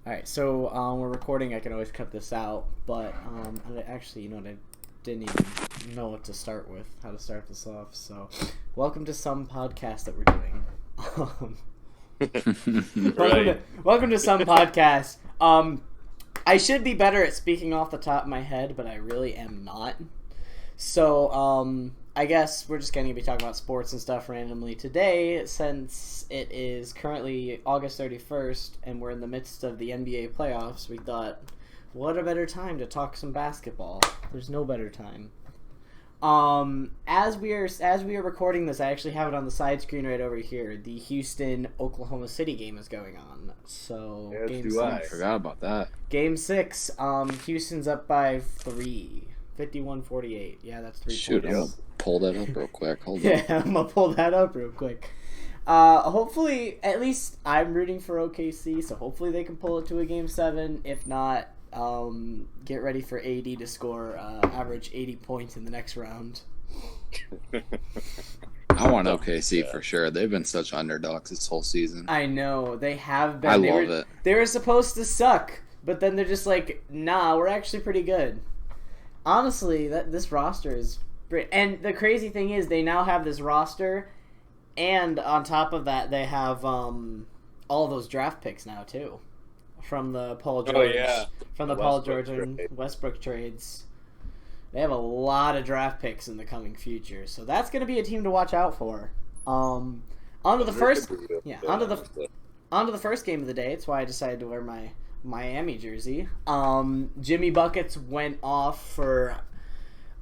All right, so we're recording. I can always cut this out, but actually, I didn't even know what to start with, how to start this off. So, welcome to some podcast that we're doing. Welcome to some podcast. I should be better at speaking off the top of my head, but I really am not. So, I guess we're just going to be talking about sports and stuff randomly today, since it is currently August 31st and we're in the midst of the NBA playoffs. We thought, what a better time to talk some basketball. There's no better time. As we are recording this, I actually have it on the side screen right over here. The Houston-Oklahoma City game is going on. So, I forgot about that. Game 6, Houston's up by 3. 51-48. Yeah, that's 3 Shoot, points. I'm gonna pull that up real quick. Hold on. Yeah, I'm gonna pull that up real quick. Hopefully, at least I'm rooting for OKC, so hopefully they can pull it to a game 7. If not, get ready for AD to score average 80 points in the next round. I want OKC for sure. They've been such underdogs this whole season. I know, they have been. I love it. They were supposed to suck, but then they're just like, nah, we're actually pretty good. Honestly, this roster is great. And the crazy thing is they now have this roster, and on top of that, they have all those draft picks now, too. From the Paul George, Paul George and Westbrook trades. They have a lot of draft picks in the coming future. So that's going to be a team to watch out for. Onto the first game of the day. It's why I decided to wear my Miami jersey. Jimmy Buckets went off for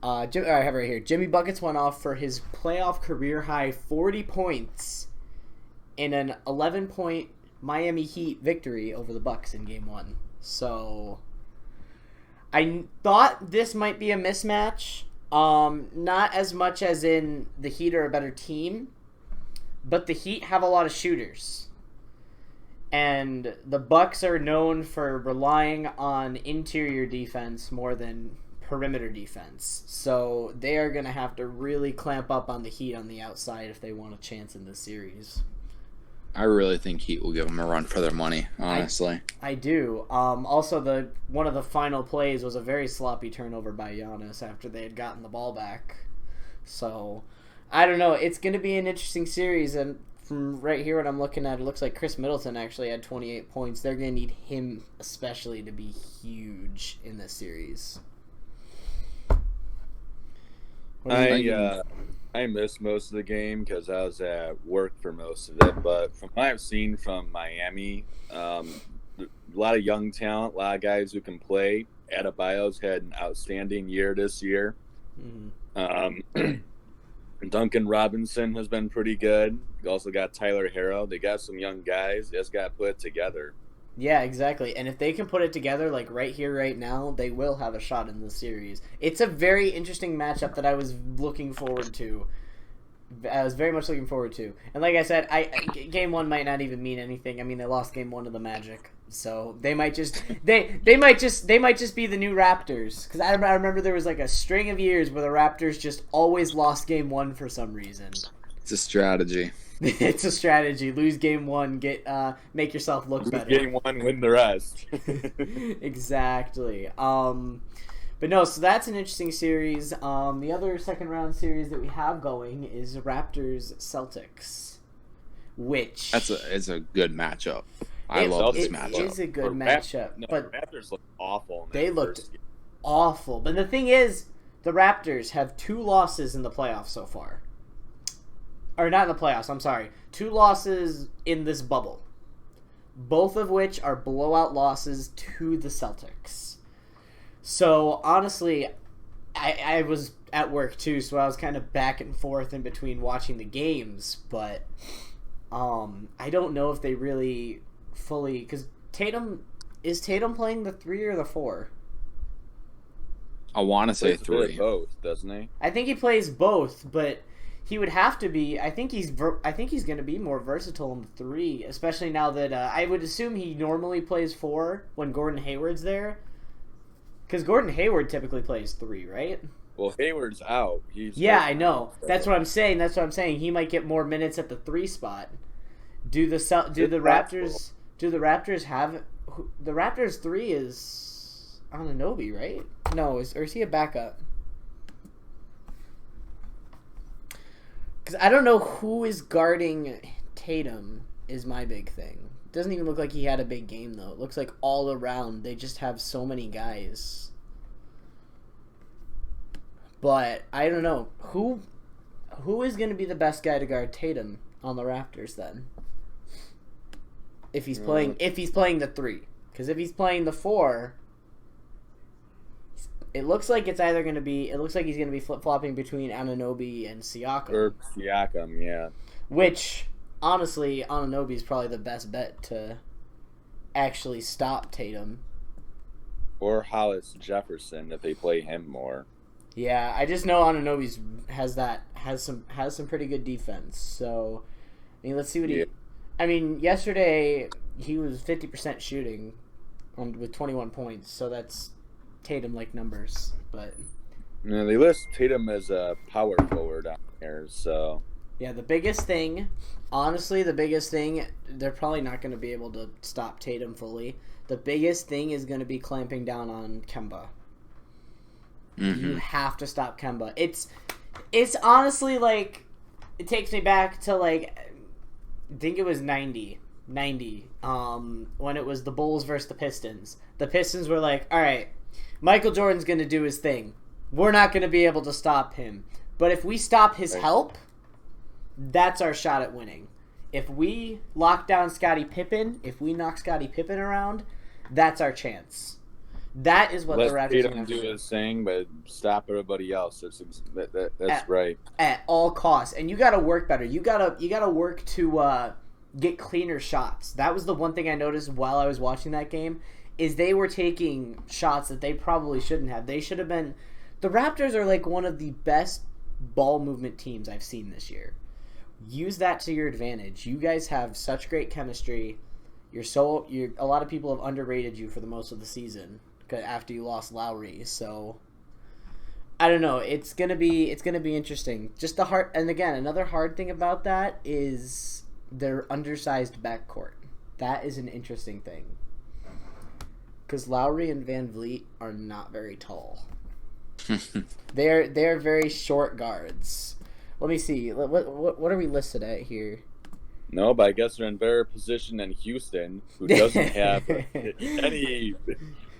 I have it right here. Jimmy Buckets went off for his playoff career high 40 points in an 11-point Miami Heat victory over the Bucks in game 1. So I thought this might be a mismatch. Not as much as in the Heat are a better team, but the Heat have a lot of shooters. And the Bucks are known for relying on interior defense more than perimeter defense. So they are going to have to really clamp up on the Heat on the outside if they want a chance in this series. I really think Heat will give them a run for their money, honestly. I do. Also, one of the final plays was a very sloppy turnover by Giannis after they had gotten the ball back. So, I don't know. It's going to be an interesting series, and from right here what I'm looking at, it looks like Chris Middleton actually had 28 points. They're going to need him especially to be huge in this series. I missed most of the game because I was at work for most of it. But from what I've seen from Miami, a lot of young talent, a lot of guys who can play. Adebayo's had an outstanding year this year. Mm-hmm. Duncan Robinson has been pretty good. You also got Tyler Herro. They got some young guys. They just got to put it together. Yeah, exactly. And if they can put it together, like right here, right now, they will have a shot in the series. It's a very interesting matchup that I was looking forward to. I was very much looking forward to. And like I said, game 1 might not even mean anything. I mean, they lost game 1 to the Magic. So they might just they might just be the new Raptors, because I remember there was like a string of years where the Raptors just always lost game 1 for some reason. It's a strategy. It's a strategy. Lose game 1, make yourself look better. Game 1, win the rest. Exactly. But no, so that's an interesting series. The other second round series that we have going is Raptors Celtics, which it's a good matchup. I love this matchup. It is a good matchup, but Raptors look awful. They looked awful. But the thing is, the Raptors have 2 losses in the playoffs so far. Or not in the playoffs, I'm sorry. 2 losses in this bubble. Both of which are blowout losses to the Celtics. So, honestly, I was at work too, so I was kind of back and forth in between watching the games. But I don't know if they really fully... Because Is Tatum playing the 3 or the 4? I want to say 3. Both, doesn't he? I think he plays both, but... He would have to be. I think he's going to be more versatile in 3, especially now that I would assume he normally plays 4 when Gordon Hayward's there, because Gordon Hayward typically plays 3, right? Well, Hayward's out. I know. That's what I'm saying. He might get more minutes at the 3 spot. Do the Raptors have the Raptors 3 is Anunoby, right? No, or is he a backup? Because I don't know who is guarding Tatum is my big thing. It doesn't even look like he had a big game, though. It looks like all around they just have so many guys. But I don't know. Who is going to be the best guy to guard Tatum on the Raptors then? If he's playing the 3. Because if he's playing the 4, it looks like he's going to be flip-flopping between Anunoby and Siakam. Or Siakam, yeah. Which, honestly, Anunoby is probably the best bet to actually stop Tatum. Or Hollis Jefferson if they play him more. Yeah, I just know Anunoby's has some pretty good defense. So, I mean, let's see what he. I mean, yesterday he was 50% shooting, with 21 points. So that's Tatum-like numbers, but. Yeah, they list Tatum as a power forward on here, so. Yeah, the biggest thing, they're probably not going to be able to stop Tatum fully. The biggest thing is going to be clamping down on Kemba. Mm-hmm. You have to stop Kemba. It's honestly like, it takes me back to like, I think it was 90, when it was the Bulls versus the Pistons. The Pistons were like, all right, Michael Jordan's going to do his thing. We're not going to be able to stop him. But if we stop his help, that's our shot at winning. If we lock down Scottie Pippen, if we knock Scottie Pippen around, that's our chance. That is what the Raptors are going to do. His thing, but stop everybody else. That's right. At all costs, and you got to work better. You gotta work to get cleaner shots. That was the one thing I noticed while I was watching that game, is they were taking shots that they probably shouldn't have. They should have been. The Raptors are like one of the best ball movement teams I've seen this year. Use that to your advantage. You guys have such great chemistry. A lot of people have underrated you for the most of the season after you lost Lowry. So I don't know. It's gonna be interesting. Just another hard thing about that is their undersized backcourt. That is an interesting thing. Because Lowry and Van Vliet are not very tall. They're very short guards. Let me see. What are we listed at here? No, but I guess they're in better position than Houston, who doesn't have any.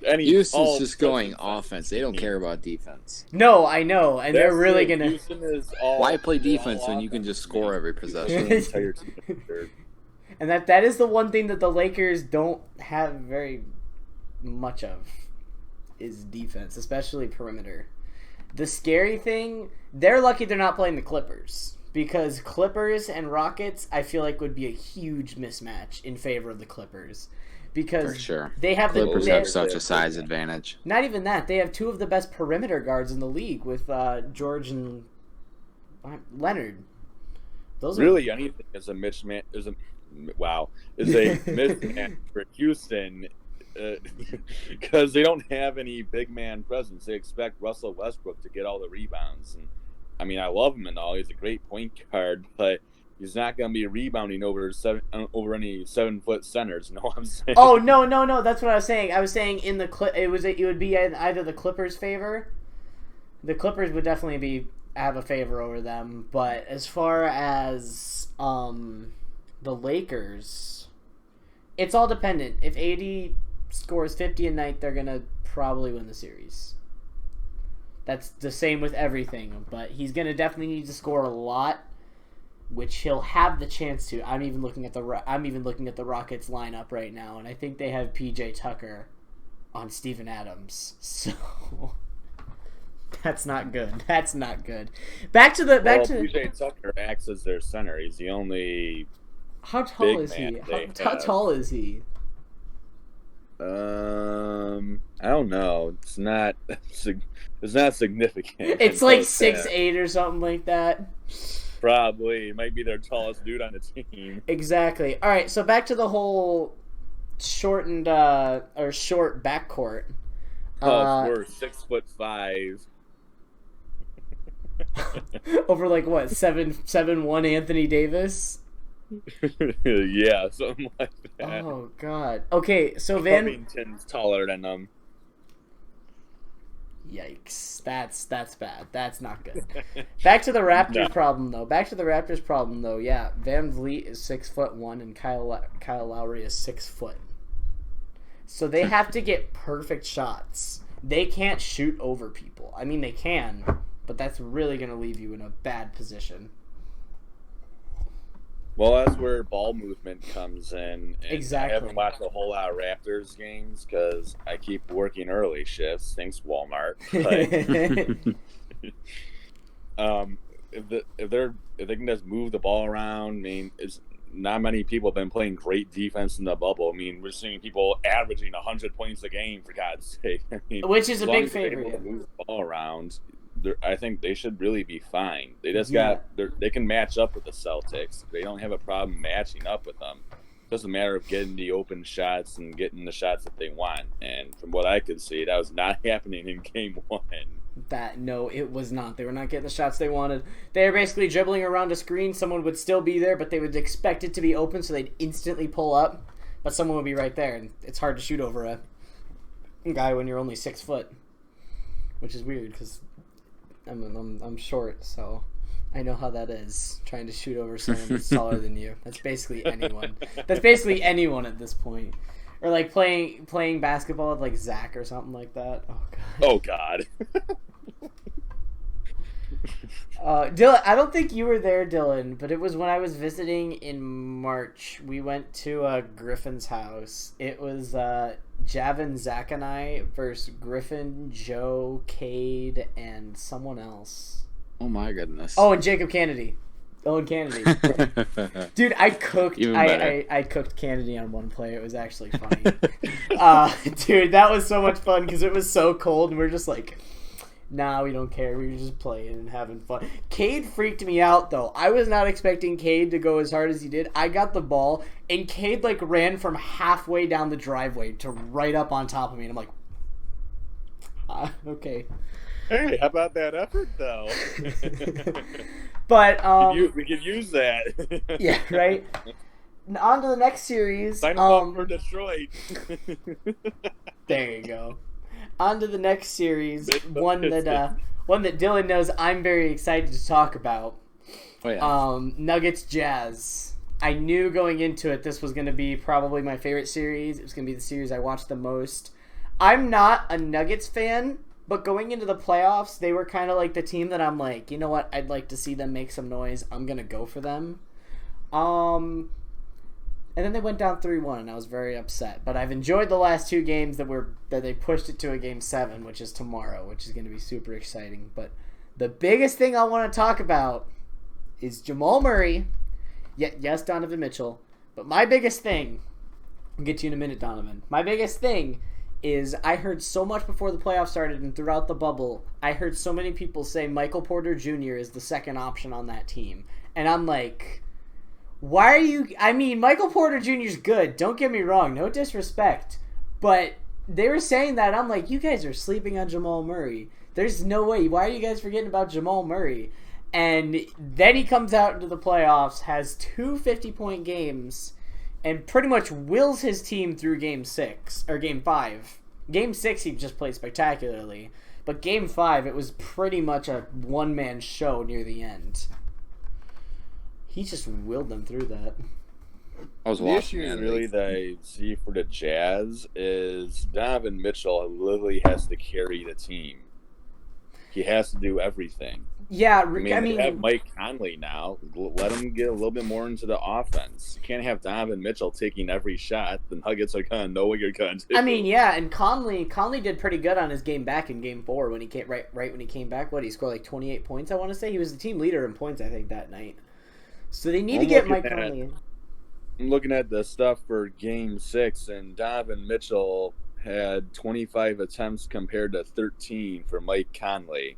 Houston's just going offense. They don't care about defense. No, I know, and they're really gonna. Houston is all. Why play defense when you can just score every possession? And that is the one thing that the Lakers don't have very much of, is defense, especially perimeter. The scary thing, they're lucky they're not playing the Clippers, because Clippers and Rockets, I feel like, would be a huge mismatch in favor of the Clippers. Because for sure. They have Clippers have such a size advantage. Not even that. They have two of the best perimeter guards in the league with George and Leonard. Those really anything is a mismatch. Is a mismatch for Houston, because they don't have any big man presence. They expect Russell Westbrook to get all the rebounds, and I mean, I love him and all. He's a great point guard, but he's not going to be rebounding over any 7-foot centers. You know what I'm saying? Oh no! That's what I was saying. I was saying it would be either the Clippers' favor. The Clippers would definitely have a favor over them, but as far as the Lakers, it's all dependent. If AD scores 50 a night, they're gonna probably win the series. That's the same with everything, but he's gonna definitely need to score a lot, which he'll have the chance to. I'm even looking at the Rockets lineup right now, and I think they have PJ Tucker on Steven Adams. So that's not good. That's not good. PJ Tucker acts as their center. He's the only. How tall is he? How tall is he? I don't know. It's not significant. It's like 6'8" or something like that. Probably. Might be their tallest dude on the team. Exactly. All right, so back to the whole short backcourt. We're 6'5". Over like what, 7'1" Anthony Davis? Yeah, something like that. Oh God. Okay, so Van. Covington's taller than them. Yikes. That's bad. That's not good. Back to the Raptors No. problem though. Yeah, Van Vliet is 6'1" and Kyle Lowry is 6 foot. So they have to get perfect shots. They can't shoot over people. I mean, they can, but that's really going to leave you in a bad position. Well, that's where ball movement comes in. And Exactly. I haven't watched a whole lot of Raptors games because I keep working early shifts. Thanks, Walmart. But if they can just move the ball around, I mean, it's not many people have been playing great defense in the bubble. I mean, we're seeing people averaging 100 points a game, for God's sake. I mean, Which is a as long big as they're favor. able to move the ball around, I think they should really be fine. They just Yeah. they can match up with the Celtics. They don't have a problem matching up with them. It doesn't matter of getting the open shots and getting the shots that they want. And from what I could see, that was not happening in Game 1. No, it was not. They were not getting the shots they wanted. They were basically dribbling around a screen. Someone would still be there, but they would expect it to be open, so they'd instantly pull up. But someone would be right there, and it's hard to shoot over a guy when you're only 6 foot, which is weird because I'm short, so I know how that is. Trying to shoot over someone that's taller than you. That's basically anyone. That's basically anyone at this point. Or like playing basketball with like Zach or something like that. Oh God. Oh, God. Dylan, I don't think you were there, Dylan, but it was when I was visiting in March. We went to Griffin's house. It was Javin, Zach, and I versus Griffin, Joe, Cade, and someone else. Oh my goodness. Oh, and Jacob Kennedy. Owen Kennedy. Dude, I cooked. I cooked Kennedy on one play. It was actually funny. Dude, that was so much fun because it was so cold, and we were just like, nah, we don't care. We were just playing and having fun. Cade freaked me out, though. I was not expecting Cade to go as hard as he did. I got the ball, and Cade like ran from halfway down the driveway to right up on top of me, and I'm like, okay. Hey, how about that effort, though? But we could use that. Yeah, right. On to the next series. Sign up for Detroit. There you go. On to the next series, one that Dylan knows I'm very excited to talk about. Oh, yeah. Nuggets Jazz. I knew going into it this was going to be probably my favorite series. It was going to be the series I watched the most. I'm not a Nuggets fan, but going into the playoffs, they were kind of like the team that I'm like, you know what? I'd like to see them make some noise. I'm going to go for them. And then they went down 3-1, and I was very upset. But I've enjoyed the last two games that they pushed it to a Game 7, which is tomorrow, which is going to be super exciting. But the biggest thing I want to talk about is Jamal Murray. Yes, Donovan Mitchell. But my biggest thing, I'll get to you in a minute, Donovan. My biggest thing is I heard so much before the playoffs started and throughout the bubble, I heard so many people say Michael Porter Jr. is the second option on that team. And I'm like, why are you... I mean, Michael Porter Jr. is good. Don't get me wrong. No disrespect. But they were saying that. I'm like, you guys are sleeping on Jamal Murray. There's no way. Why are you guys forgetting about Jamal Murray? And then he comes out into the playoffs, has two 50-point games, and pretty much wills his team through Game 6, or Game 5. Game 6, he just played spectacularly. But Game 5, it was pretty much a one-man show near the end. He just willed them through that. I was The watching issue it. really that I see for the Jazz is Donovan Mitchell literally has to carry the team. He has to do everything. Yeah, I mean, they have Mike Conley now. Let him get a little bit more into the offense. You can't have Donovan Mitchell taking every shot. The Nuggets are going to know what you're going to do. I mean, yeah, and Conley did pretty good on his game back in Game 4 when he came right when he came back. What, he scored like 28 points, I want to say. He was the team leader in points, I think, that night. So they need to get Mike Conley in. I'm looking at the stuff for Game 6, and Donovan Mitchell had 25 attempts compared to 13 for Mike Conley.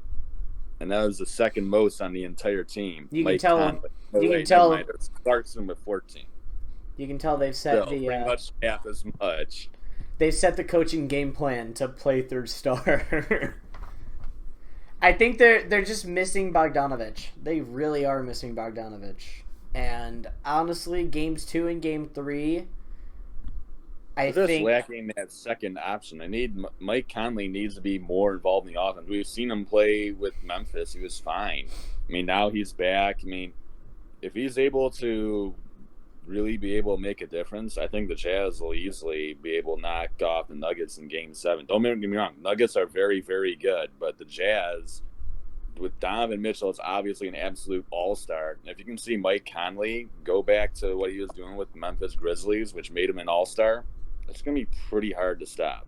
And that was the second most on the entire team. You can Mike tell. Conley. You can tell. Clarkson with 14. You can tell they've set So, pretty much half as much. They've set the coaching game plan to play through star. I think they're just missing Bogdanovich. They really are missing Bogdanovich. And honestly, games 2 and game 3, I They're just think lacking that second option. Mike Conley needs to be more involved in the offense. We've seen him play with Memphis; he was fine. I mean, now he's back. I mean, if he's able to really be able to make a difference, I think the Jazz will easily be able to knock off the Nuggets in Game 7. Don't get me wrong; Nuggets are very, very good, but the Jazz, with Donovan Mitchell, is obviously an absolute all-star. And if you can see Mike Conley go back to what he was doing with the Memphis Grizzlies, which made him an all-star, it's going to be pretty hard to stop.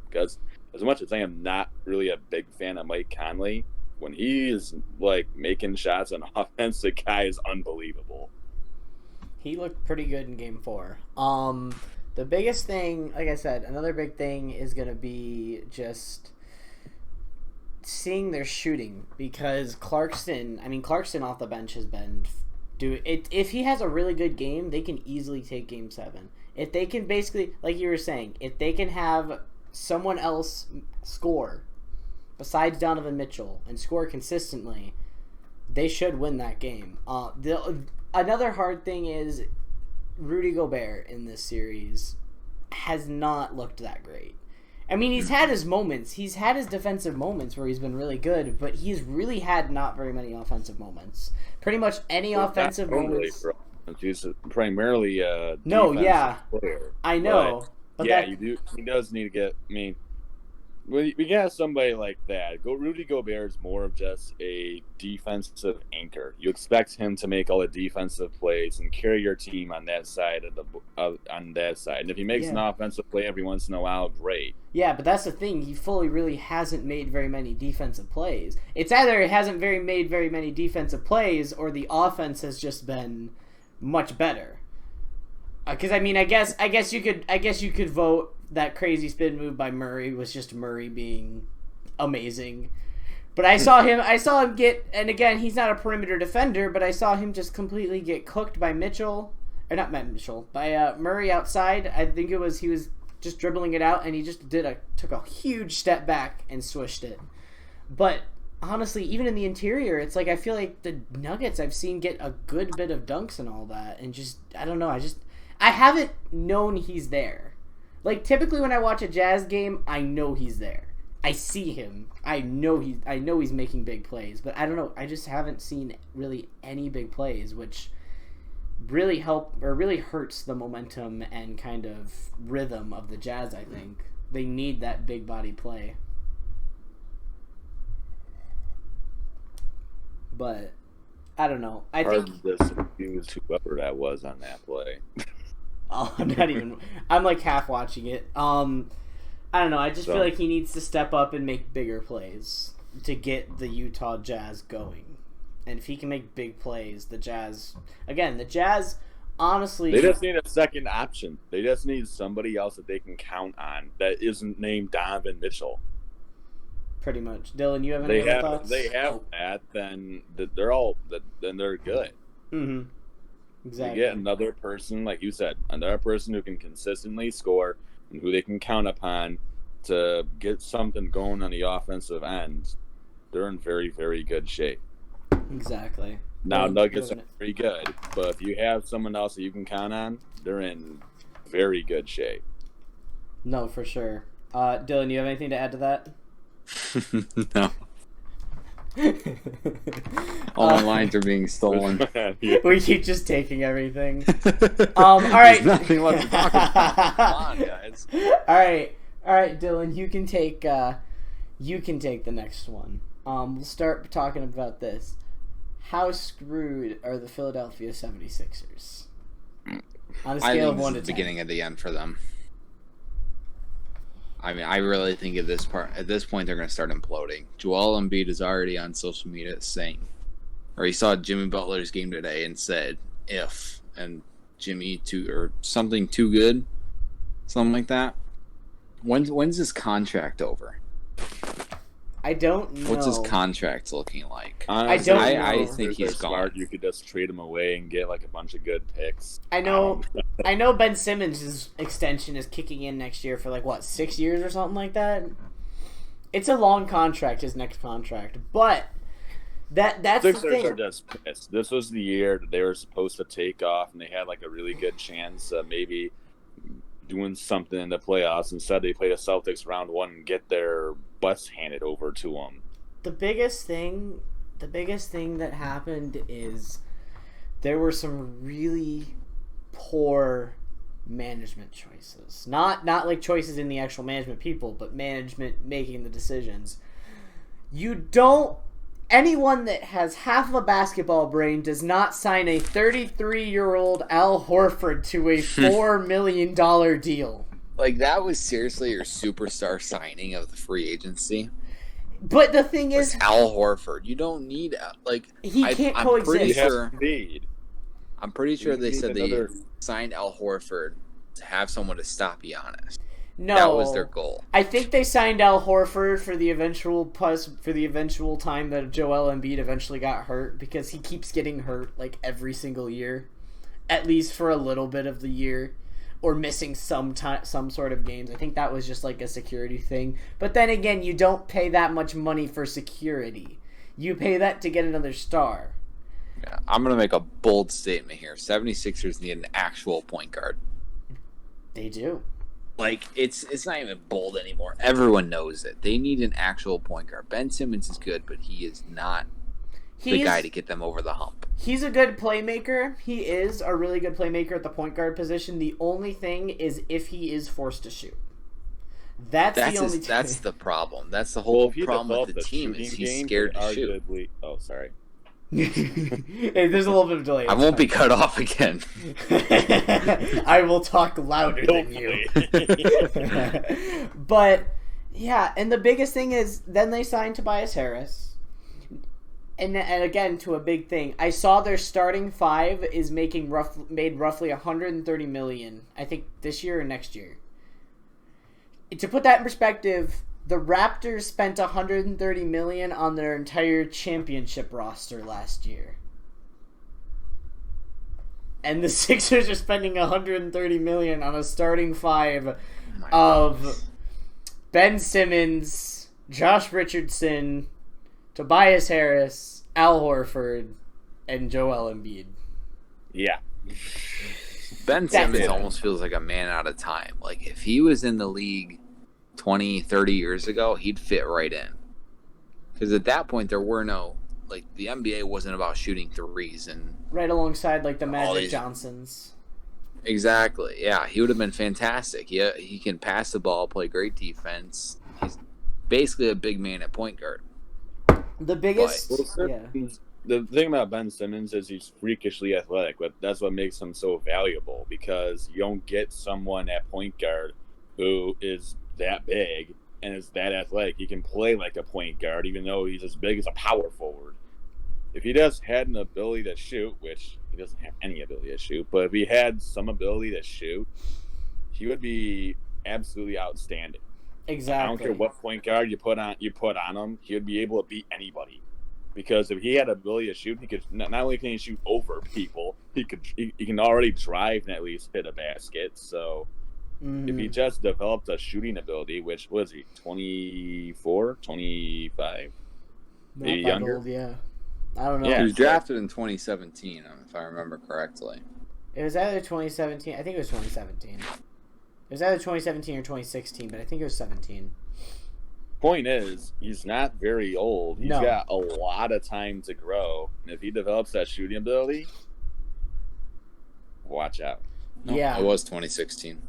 Because as much as I am not really a big fan of Mike Conley, when he is like making shots on offense, the guy is unbelievable. he looked pretty good in game 4. The biggest thing, like I said, another big thing is going to be just seeing their shooting, because Clarkson off the bench has been if he has a really good game, they can easily take game 7. If they can basically, like you were saying, if they can have someone else score besides Donovan Mitchell and score consistently, they should win that game. Another hard thing is Rudy Gobert in this series has not looked that great. I mean, he's had his moments. He's had his defensive moments where he's been really good, but he's really had not very many offensive moments. Pretty much any offensive moments. He's primarily a player. I know. But you do. He does need to get. I mean, we got somebody like that. Rudy Gobert is more of just a defensive anchor. You expect him to make all the defensive plays and carry your team on that side on that side. And if he makes an offensive play every once in a while, great. Yeah, but that's the thing. He fully really hasn't made very many defensive plays. It's either he hasn't made very many defensive plays, or the offense has just been much better. Because I mean, I guess you could vote that crazy spin move by Murray was just Murray being amazing. But I saw him get, and again, he's not a perimeter defender, but I saw him just completely get cooked by by Murray outside. I think he was just dribbling it out, and he just took a huge step back and swished it. But honestly, even in the interior, it's like I feel like the Nuggets I've seen get a good bit of dunks and all that, and just I don't know, I haven't known he's there. Like typically when I watch a Jazz game, I know he's there. I see him. I know he's making big plays, but I don't know. I just haven't seen really any big plays, which really really hurts the momentum and kind of rhythm of the Jazz. I think they need that big body play. But I don't know. I think disaccuse whoever that was on that play. Oh, I'm like half watching it. I don't know. I just feel like he needs to step up and make bigger plays to get the Utah Jazz going. And if he can make big plays, the Jazz, honestly, they just need a second option. They just need somebody else that they can count on that isn't named Donovan Mitchell. Pretty much. Dylan, you have any other thoughts? They have that, then they're good. Mm-hmm. Exactly. You get another person, like you said, another person who can consistently score and who they can count upon to get something going on the offensive end. They're in very, very good shape. Exactly. Now, Nuggets are pretty good, but if you have someone else that you can count on, they're in very good shape. No, for sure. Dylan, you have anything to add to that? No. All my lines are being stolen. We keep just taking everything. All right. There's nothing left to talk about. Come on, guys. All right, Dylan. You can take the next one. We'll start talking about this. How screwed are the Philadelphia 76ers? On a scale of 1 to 10. The beginning of the end for them. I mean, I really think at this point they're going to start imploding. Joel Embiid is already on social media saying, or he saw Jimmy Butler's game today and said, "If," and Jimmy or something too good, something like that. When's his contract over? I don't know. What's his contract looking like? Honestly, I think he's gone. Smart. You could just trade him away and get like a bunch of good picks. I know Ben Simmons' extension is kicking in next year for 6 years or something like that. It's a long contract, his next contract, but That's the Sixers thing. are just pissed. This was the year that they were supposed to take off, and they had like a really good chance of maybe doing something in the playoffs. Instead, they play the Celtics round one and get their butts handed over to them. The biggest thing that happened is there were some really poor management choices. Not like choices in the actual management people, but management making the decisions. Anyone that has half of a basketball brain does not sign a 33-year-old Al Horford to a $4 million deal. Like, that was seriously your superstar signing of the free agency. But the thing is, Al Horford. You don't need he can't I'm coexist. I'm pretty sure they said they another... signed Al Horford to have someone to stop Giannis. No, that was their goal. I think they signed Al Horford for the eventual time that Joel Embiid eventually got hurt, because he keeps getting hurt like every single year, at least for a little bit of the year, or missing some sort of games. I think that was just like a security thing. But then again, you don't pay that much money for security. You pay that to get another star. Yeah, I'm going to make a bold statement here. 76ers need an actual point guard. They do. Like, it's not even bold anymore. Everyone knows it. They need an actual point guard. Ben Simmons is good, but he is not the guy to get them over the hump. He's a good playmaker. He is a really good playmaker at the point guard position. The only thing is if he is forced to shoot. That's the problem. That's the whole problem with the team is he's scared to shoot. Oh, sorry. Hey, there's a little bit of delay. I won't be cut off again. I will talk louder than you. But yeah, and the biggest thing is then they signed Tobias Harris, and again to a big thing. I saw their starting five is made roughly $130 million. I think this year or next year. To put that in perspective, the Raptors spent $130 million on their entire championship roster last year. And the Sixers are spending $130 million on a starting five of Ben Simmons, Josh Richardson, Tobias Harris, Al Horford, and Joel Embiid. Yeah. Ben Simmons almost feels like a man out of time. Like, if he was in the league 20, 30 years ago, he'd fit right in. Because at that point, there were no, like, the NBA wasn't about shooting threes and right alongside, like, the Magic Johnsons. Exactly. Yeah, he would have been fantastic. He can pass the ball, play great defense. He's basically a big man at point guard. The biggest... The thing about Ben Simmons is he's freakishly athletic, but that's what makes him so valuable, because you don't get someone at point guard who is that big and is that athletic. He can play like a point guard, even though he's as big as a power forward. If he just had an ability to shoot, which he doesn't have any ability to shoot, but if he had some ability to shoot, he would be absolutely outstanding. Exactly. I don't care what point guard you put on him, he would be able to beat anybody. Because if he had ability to shoot, he could not only can he shoot over people, he can already drive and at least hit a basket. So if he just developed a shooting ability, which was he 24, 25, maybe younger. Old, yeah, I don't know. Yeah, he was drafted in 2017, if I remember correctly. It was either 2017. I think it was 2017. It was either 2017 or 2016, but I think it was 17. Point is, he's not very old. He's got a lot of time to grow. And if he develops that shooting ability, watch out. No, yeah. It was 2016.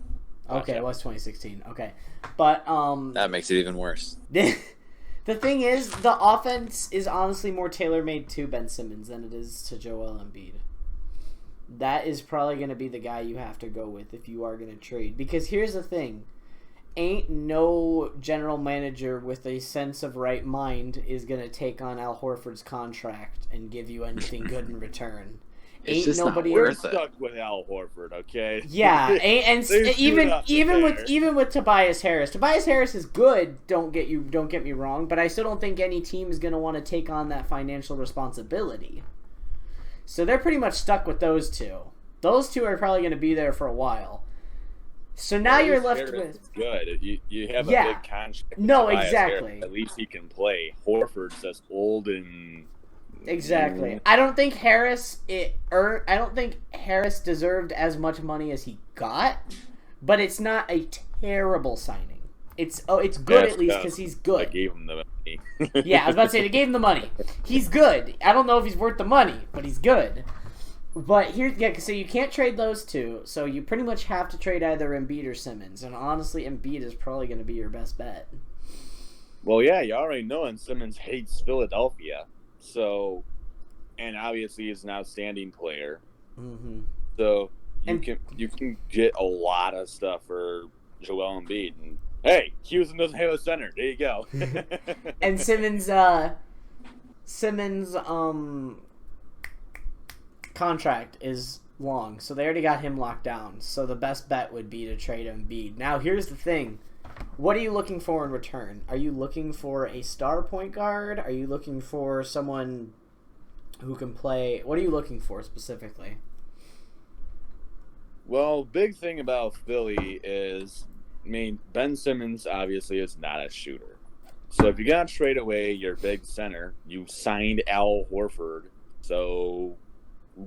Okay, it was 2016. Okay. But that makes it even worse. The thing is, the offense is honestly more tailor-made to Ben Simmons than it is to Joel Embiid. That is probably going to be the guy you have to go with if you are going to trade. Because here's the thing. Ain't no general manager with a sense of right mind is going to take on Al Horford's contract and give you anything good in return. It's just nobody not worth it. Stuck with Al Horford, okay? Yeah, and even with Tobias Harris. Tobias Harris is good, don't get me wrong, but I still don't think any team is going to want to take on that financial responsibility. So they're pretty much stuck with those two. Those two are probably going to be there for a while. So now you're left with good. You have a big contract. No, exactly. At least he can play. Horford's just old and Exactly. I don't think Harris deserved as much money as he got, but it's not a terrible signing. It's good at least because he's good. I gave him the money. Yeah, I was about to say they gave him the money. He's good. I don't know if he's worth the money, but he's good. But so you can't trade those two. So you pretty much have to trade either Embiid or Simmons, and honestly, Embiid is probably going to be your best bet. Well, yeah, you already know, and Simmons hates Philadelphia. So, and obviously he's an outstanding player. Mm-hmm. So you can get a lot of stuff for Joel Embiid. And hey, Houston doesn't have a center. There you go. And Simmons contract is long, so they already got him locked down. So the best bet would be to trade Embiid. Now, here's the thing. What are you looking for in return? Are you looking for a star point guard? Are you looking for someone who can play? What are you looking for specifically? Well, big thing about Philly is, Ben Simmons obviously is not a shooter. So if you're going to trade away your big center, you signed Al Horford, so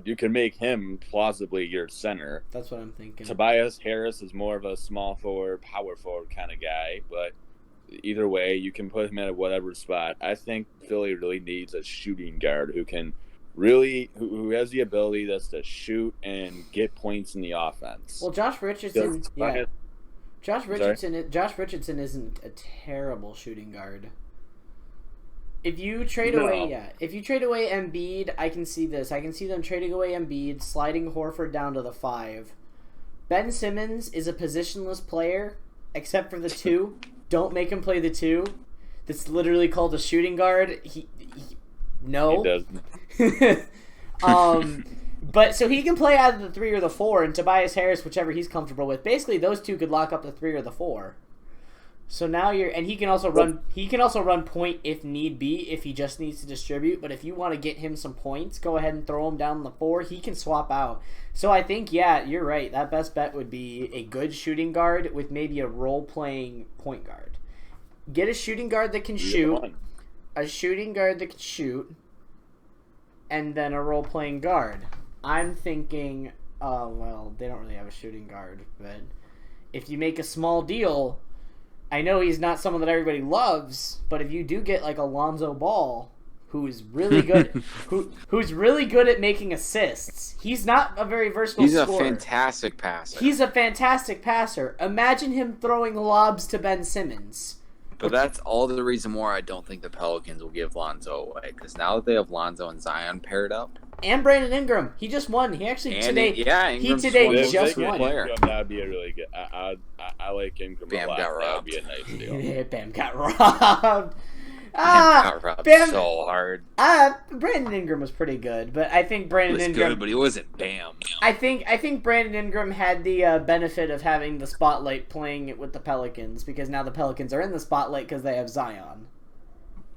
you can make him plausibly your center. That's what I'm thinking. Tobias Harris is more of a small forward, power forward kind of guy, but either way, you can put him at whatever spot. I think Philly really needs a shooting guard who can who has the ability to shoot and get points in the offense. Well, Josh Richardson isn't a terrible shooting guard. If you trade away Embiid, I can see this. I can see them trading away Embiid, sliding Horford down to the 5. Ben Simmons is a positionless player, except for the 2. Don't make him play the 2. That's literally called a shooting guard. No. He doesn't. But so he can play either the 3 or the 4, and Tobias Harris, whichever he's comfortable with. Basically, those two could lock up the 3 or the 4. So now he can also run point if need be, if he just needs to distribute. But if you want to get him some points, go ahead and throw him down the 4. He can swap out. So I think, yeah, you're right. That best bet would be a good shooting guard with maybe a role-playing point guard. Get a shooting guard that can shoot, and then a role-playing guard. I'm thinking, they don't really have a shooting guard, but if you make a small deal, I know he's not someone that everybody loves, but if you do get like Alonzo Ball, who's really good, who's really good at making assists, he's not a very versatile scorer. He's a fantastic passer. He's a fantastic passer. Imagine him throwing lobs to Ben Simmons. But that's all the reason why I don't think the Pelicans will give Lonzo away, because now that they have Lonzo and Zion paired up, and Brandon Ingram, he just won. He actually Ingram's just won. That would be a really good. I like Ingram Bam a lot. got That would be a nice deal. Yeah, Bam got robbed. got robbed so hard. Brandon Ingram was pretty good, but I think Brandon Ingram. Good, but he wasn't Bam. I think Brandon Ingram had the benefit of having the spotlight playing with the Pelicans, because now the Pelicans are in the spotlight because they have Zion.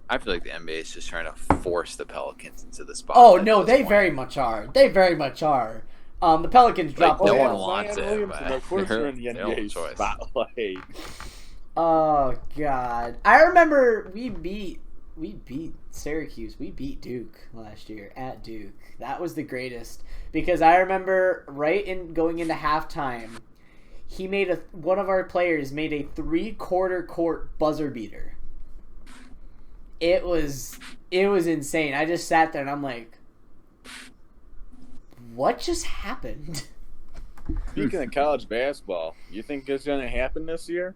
I feel like the NBA is just trying to force the Pelicans into the spotlight. Oh no, they very much are. They very much are. The Pelicans dropped. No one wants it. Of course, they're in the NBA spotlight. Oh God, I remember we beat Syracuse. We beat Duke last year at Duke. That was the greatest, because I remember going into halftime, one of our players made a 3/4 court buzzer beater. It was insane. I just sat there and I'm like, what just happened? Speaking of college basketball, you think it's going to happen this year?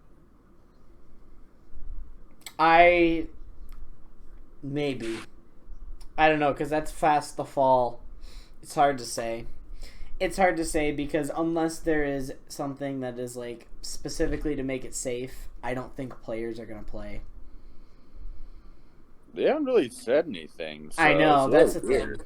Maybe. I don't know, because that's fast the fall. It's hard to say. Because unless there is something that is like specifically to make it safe, I don't think players are going to play. They haven't really said anything. So I know, that's the thing.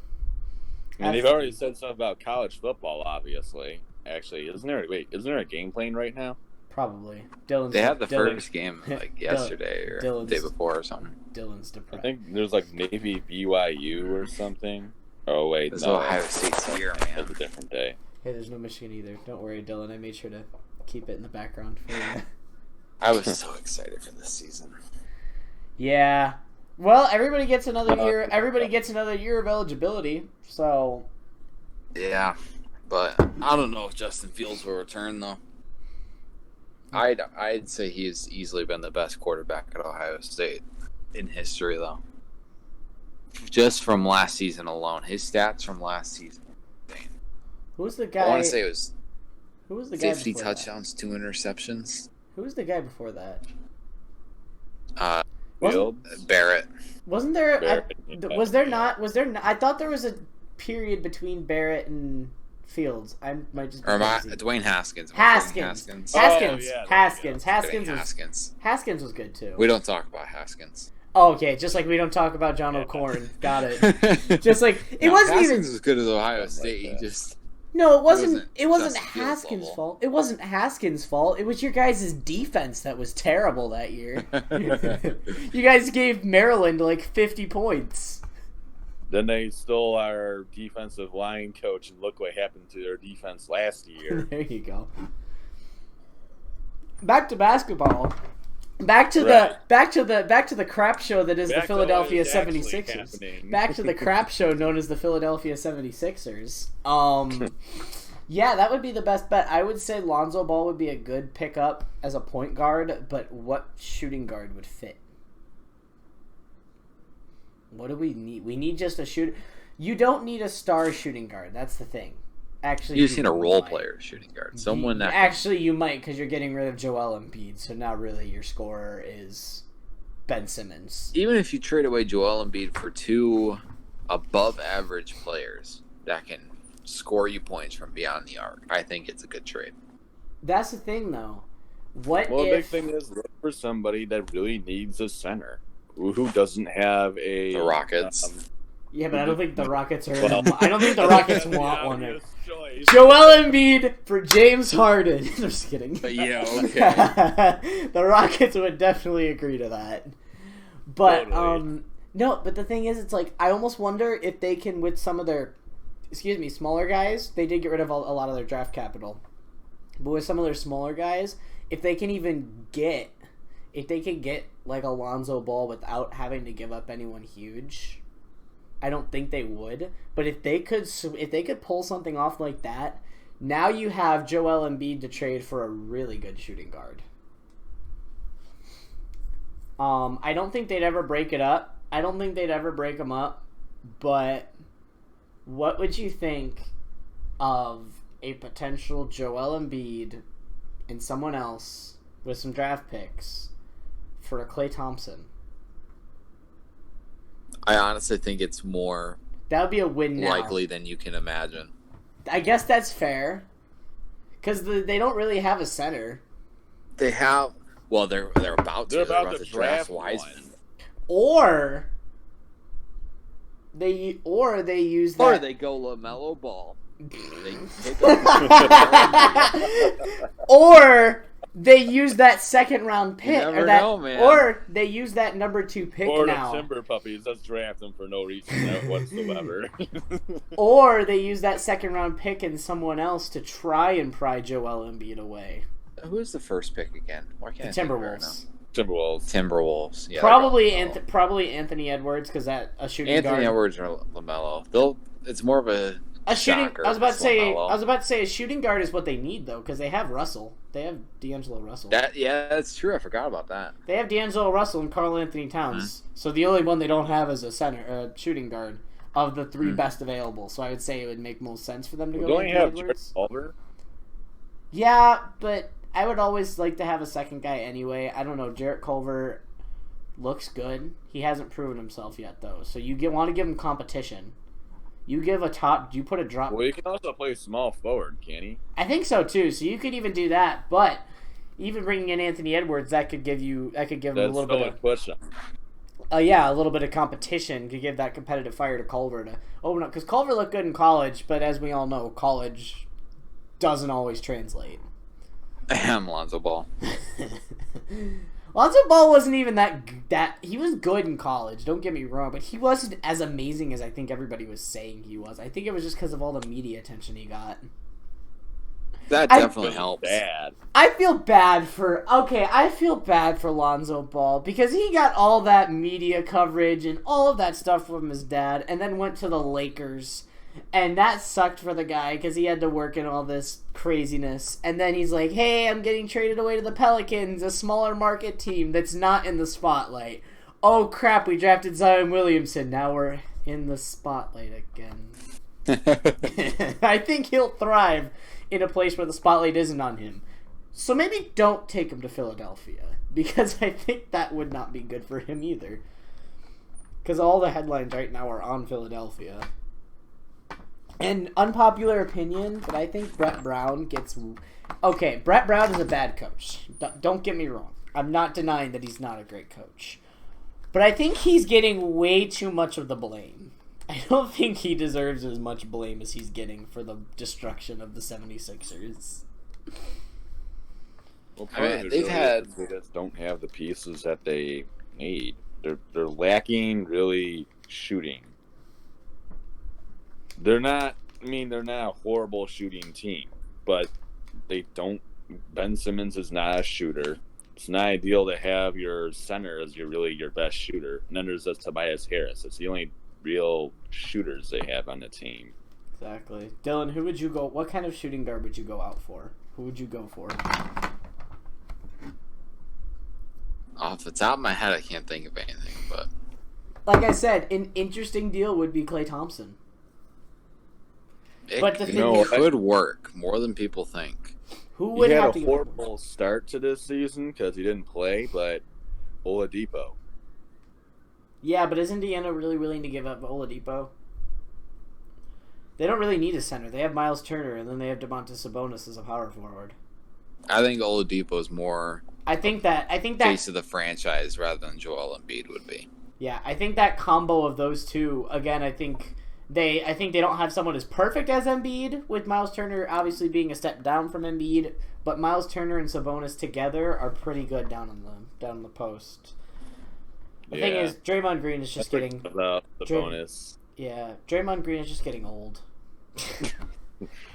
They've already said something about college football, obviously. Actually, isn't there a game playing right now? Probably. They had the first game yesterday or the day before or something. Dylan's depressed. I think there's maybe BYU or something. Oh wait, no. Ohio State's here, man. It's a different day. Hey, there's no Michigan either. Don't worry, Dylan. I made sure to keep it in the background for you. I was so excited for this season. Yeah. Well, everybody gets another year. Everybody gets another year of eligibility. So. Yeah, but I don't know if Justin Fields will return though. I'd say he's easily been the best quarterback at Ohio State in history though. Just from last season alone, his stats from last season. Who's the guy? I want to say it was. Who was the guy? 50 touchdowns, 2 interceptions. Who was the guy before that? Barrett. Wasn't there? Barrett, was there not? Was there? I thought there was a period between Barrett and Fields. I might just. Be Dwayne Haskins. Haskins. Haskins was good too. We don't talk about Haskins. Oh, okay, just like we don't talk about John O'Corn. Got it. Just like it wasn't Haskins even as good as Ohio State. He just. No, it wasn't. It wasn't Justin Fields Haskins' level. fault. It wasn't Haskins' fault. It was your guys' defense that was terrible that year. You guys gave Maryland like 50 points. Then they stole our defensive line coach, and look what happened to their defense last year. There you go. Back to basketball. Back to the crap show that is the Philadelphia 76ers. Back to the crap show known as the Philadelphia 76ers. Yeah, that would be the best bet. I would say Lonzo Ball would be a good pickup as a point guard, but what shooting guard would fit? What do we need? We need just a shooter. You don't need a star shooting guard. That's the thing. Actually, you just need a role player shooting guard. Someone that actually you might, because you're getting rid of Joel Embiid, so now really your scorer is Ben Simmons. Even if you trade away Joel Embiid for 2 above-average players that can score you points from beyond the arc, I think it's a good trade. That's the thing, though. The big thing is look for somebody that really needs a center who doesn't have the Rockets. Yeah, but I don't think the Rockets are. I don't think the Rockets want one. Choice. Joel Embiid for James Harden. I'm just kidding. Yeah, okay. The Rockets would definitely agree to that. But Totally. no. But the thing is, it's like I almost wonder if they can, with some of their, smaller guys. They did get rid of a lot of their draft capital, but with some of their smaller guys, if they can get like Alonzo Ball without having to give up anyone huge. I don't think they would, but if they could pull something off like that, now you have Joel Embiid to trade for a really good shooting guard. I don't think they'd ever break it up. I don't think they'd ever break them up, but what would you think of a potential Joel Embiid and someone else with some draft picks for a Klay Thompson? I honestly think it's more that would be a win now. Likely than you can imagine. I guess that's fair. Because they don't really have a center. They have... Well, they're about to. They're about to draft draft Wiseman. Or they use that... Or they go LaMelo Ball. They pick Or they use that second round pick. You never or that, know, man. Or they use that number 2 pick or now. the Timber Puppies. Let's draft them for no reason whatsoever. Or they use that second round pick and someone else to try and pry Joel Embiid away. Who's the first pick again? Why can't The I think of her Timberwolves. Timberwolves. Yeah, Probably Anthony Edwards, because that a shooting guard. Anthony Edwards or LaMelo. It's more of a shooting. shocker I was about LaMelo. to say a shooting guard is what they need though, because they have Russell. They have D'Angelo Russell. That's true. I forgot about that. They have D'Angelo Russell and Karl Anthony Towns. Mm-hmm. So the only one they don't have is a shooting guard of the 3 best available. So I would say it would make most sense for them to go. Don't you have Edwards. Jarrett Culver? Yeah, but I would always like to have a second guy anyway. I don't know. Jarrett Culver looks good. He hasn't proven himself yet though. So you want to give him competition. You put a drop. Well, you can also play small forward, can't he? I think so too. So you could even do that, but even bringing in Anthony Edwards, that could give him a little bit of push him. a little bit of competition to give that competitive fire to Culver to open up, because Culver looked good in college, but as we all know, college doesn't always translate. Lonzo Ball. Lonzo Ball wasn't even that he was good in college, don't get me wrong, but he wasn't as amazing as I think everybody was saying he was. I think it was just because of all the media attention he got. That definitely helps. Bad. I feel bad for Lonzo Ball because he got all that media coverage and all of that stuff from his dad, and then went to the Lakers, and that sucked for the guy because he had to work in all this craziness. And then he's like, "Hey, I'm getting traded away to the Pelicans, a smaller market team that's not in the spotlight. Oh crap, we drafted Zion Williamson. Now we're in the spotlight again." I think he'll thrive in a place where the spotlight isn't on him. So maybe don't take him to Philadelphia, because I think that would not be good for him either. Because all the headlines right now are on Philadelphia. And unpopular opinion, but I think Brett Brown gets... Okay, Brett Brown is a bad coach. Don't get me wrong. I'm not denying that he's not a great coach. But I think he's getting way too much of the blame. I don't think he deserves as much blame as he's getting for the destruction of the 76ers. Well, They just don't have the pieces that they need. They're lacking really shooting. They're not a horrible shooting team, but they don't. Ben Simmons is not a shooter. It's not ideal to have your center as your best shooter. And then there's Tobias Harris. It's the only real shooters they have on the team. Exactly. Dylan, who would you go? What kind of shooting guard would you go out for? Who would you go for? Off the top of my head, I can't think of anything, but like I said, an interesting deal would be Klay Thompson. But the thing is, could work more than people think. Who would he have had to a horrible start to this season because he didn't play, but Oladipo. Yeah, but is Indiana really willing to give up Oladipo? They don't really need a center. They have Miles Turner, and then they have Domantas Sabonis as a power forward. I think Oladipo is more. I think that face of the franchise rather than Joel Embiid would be. Yeah, I think that combo of those two. Again, I think they don't have someone as perfect as Embiid, with Miles Turner obviously being a step down from Embiid, but Miles Turner and Sabonis together are pretty good down on the post. The thing is, Draymond Green is just getting the bonus. Yeah, Draymond Green is just getting old.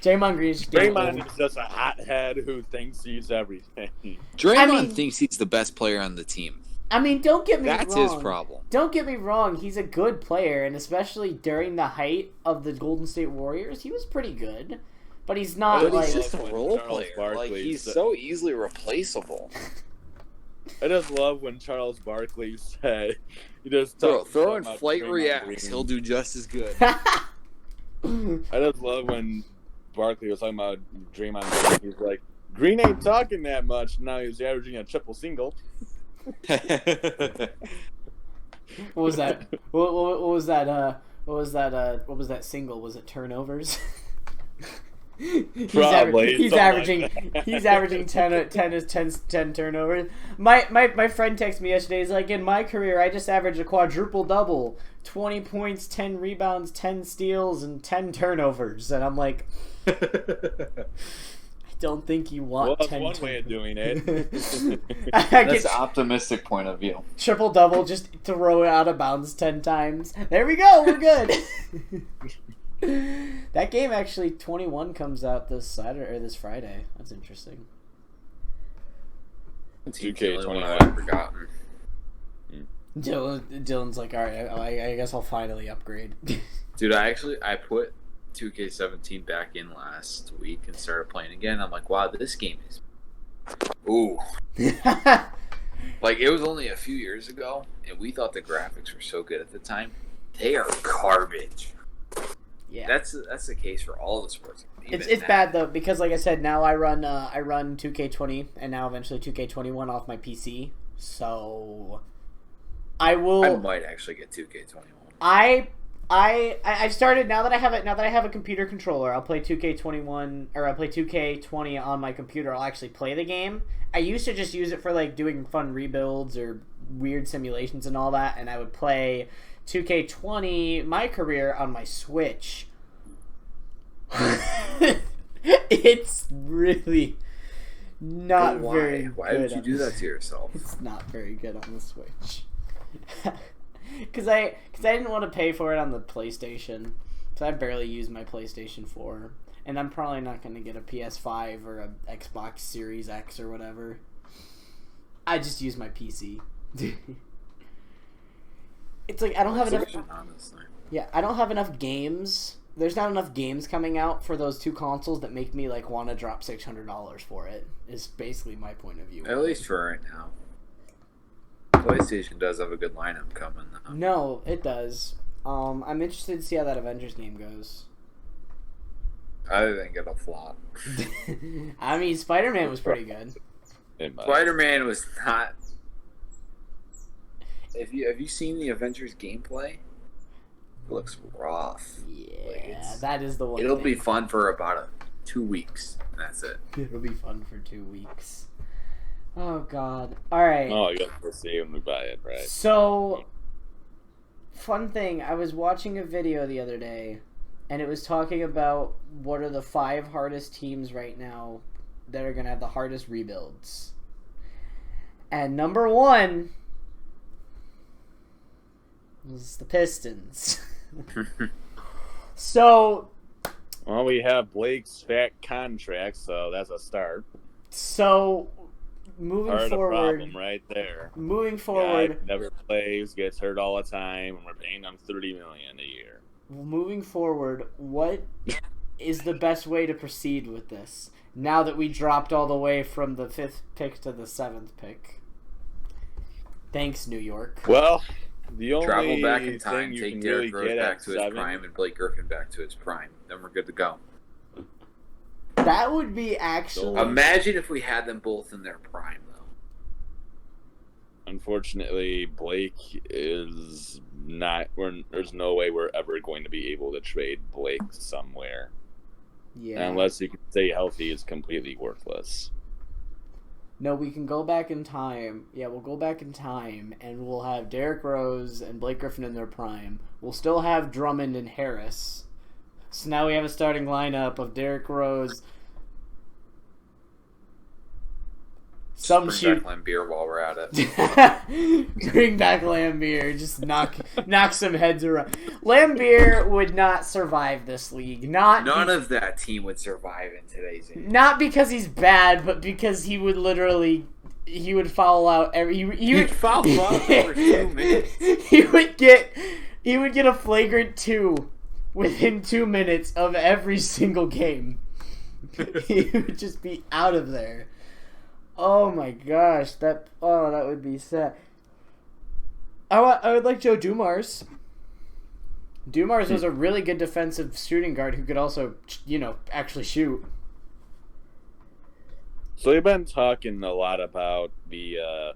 Draymond Green is just getting old. Draymond is just a hothead who thinks he's everything. Draymond thinks he's the best player on the team. I mean, don't get me wrong. That's his problem. Don't get me wrong. He's a good player, and especially during the height of the Golden State Warriors, he was pretty good. But he's not he's just a role player. Like, he's so easily replaceable. I just love when Charles Barkley said, "You just throw in flight reacts. He'll do just as good." I just love when Barkley was talking about Draymond Green. He's like, "Green ain't talking that much now. He's averaging a triple single." What was that? What was that? What was that single? Was it turnovers? Probably. He's averaging 10 turnovers. My friend texted me yesterday. He's like, in my career, I just averaged a quadruple double: 20 points, 10 rebounds, 10 steals, and 10 turnovers. And I'm like, I don't think you want 10 one way of doing it. That's an optimistic point of view. Triple double, just throw it out of bounds 10 times. There we go. We're good. That game actually 21 comes out this Saturday or this Friday. That's interesting. 2K21. I've forgotten. Dylan's like, all right, I guess I'll finally upgrade. Dude, I put 2K17 back in last week and started playing again. I'm like, wow, this game is like, it was only a few years ago, and we thought the graphics were so good at the time. They are garbage. Yeah, that's the case for all the sports. It's bad though, because like I said, now I run 2K20 and now eventually 2K21 off my PC. So I might actually get 2K21. I've started now that I have a computer controller. I'll play 2K21 or I'll play 2K20 on my computer. I'll actually play the game. I used to just use it for like doing fun rebuilds or weird simulations and all that, and I would play 2K20 my career on my Switch. It's really not very good. Why would you do that to yourself? It's not very good on the Switch. Because I didn't want to pay for it on the PlayStation. So I barely use my PlayStation 4. And I'm probably not going to get a PS5 or a Xbox Series X or whatever. I just use my PC. It's like I don't have enough. Honestly. Yeah, I don't have enough games. There's not enough games coming out for those two consoles that make me like want to drop $600 for it. Is basically my point of view. At least for right now. PlayStation does have a good lineup coming though. No, it does. I'm interested to see how that Avengers game goes. I think it'll flop. I mean, Spider-Man was pretty good. Spider-Man was not. Have you seen the Avengers gameplay? It looks rough. Yeah, that is the one. It'll be fun for about 2 weeks. That's it. It'll be fun for 2 weeks. Oh God! All right. Oh, you have to see when we buy it, right? So, fun thing. I was watching a video the other day, and it was talking about what are the 5 hardest teams right now that are gonna have the hardest rebuilds. And number 1 was the Pistons. So, well, we have Blake's fat contract, so that's a start. So, moving Part of the forward, problem right there. Moving forward, Guy never plays, gets hurt all the time, and we're paying him $30 million a year. moving forward, what is the best way to proceed with this? Now that we dropped all the way from the 5th pick to the 7th pick. Thanks, New York. Well, the only Travel back in time, thing you take can Derrick really Rose get back at to his 7, prime and Blake Griffin back to his prime. Then we're good to go. That would be actually... Imagine if we had them both in their prime, though. Unfortunately, Blake is not. There's no way we're ever going to be able to trade Blake somewhere. Yeah. Unless he can stay healthy, it's completely worthless. No, we can go back in time. Yeah, we'll go back in time, and we'll have Derrick Rose and Blake Griffin in their prime. We'll still have Drummond and Harris. So now we have a starting lineup of Derrick Rose. Some Bring shoot. back Lambeer while we're at it. Bring back Lambeer. Just knock some heads around. Lambeer would not survive this league. None of that team would survive in today's age. Not because he's bad, but because he would literally... He would foul out every... He'd foul out for 2 minutes. He would get a flagrant 2 within 2 minutes of every single game. He would just be out of there. Oh my gosh, that would be sad. I would like Joe Dumars. Dumars was a really good defensive shooting guard who could also, actually shoot. So we've been talking a lot about the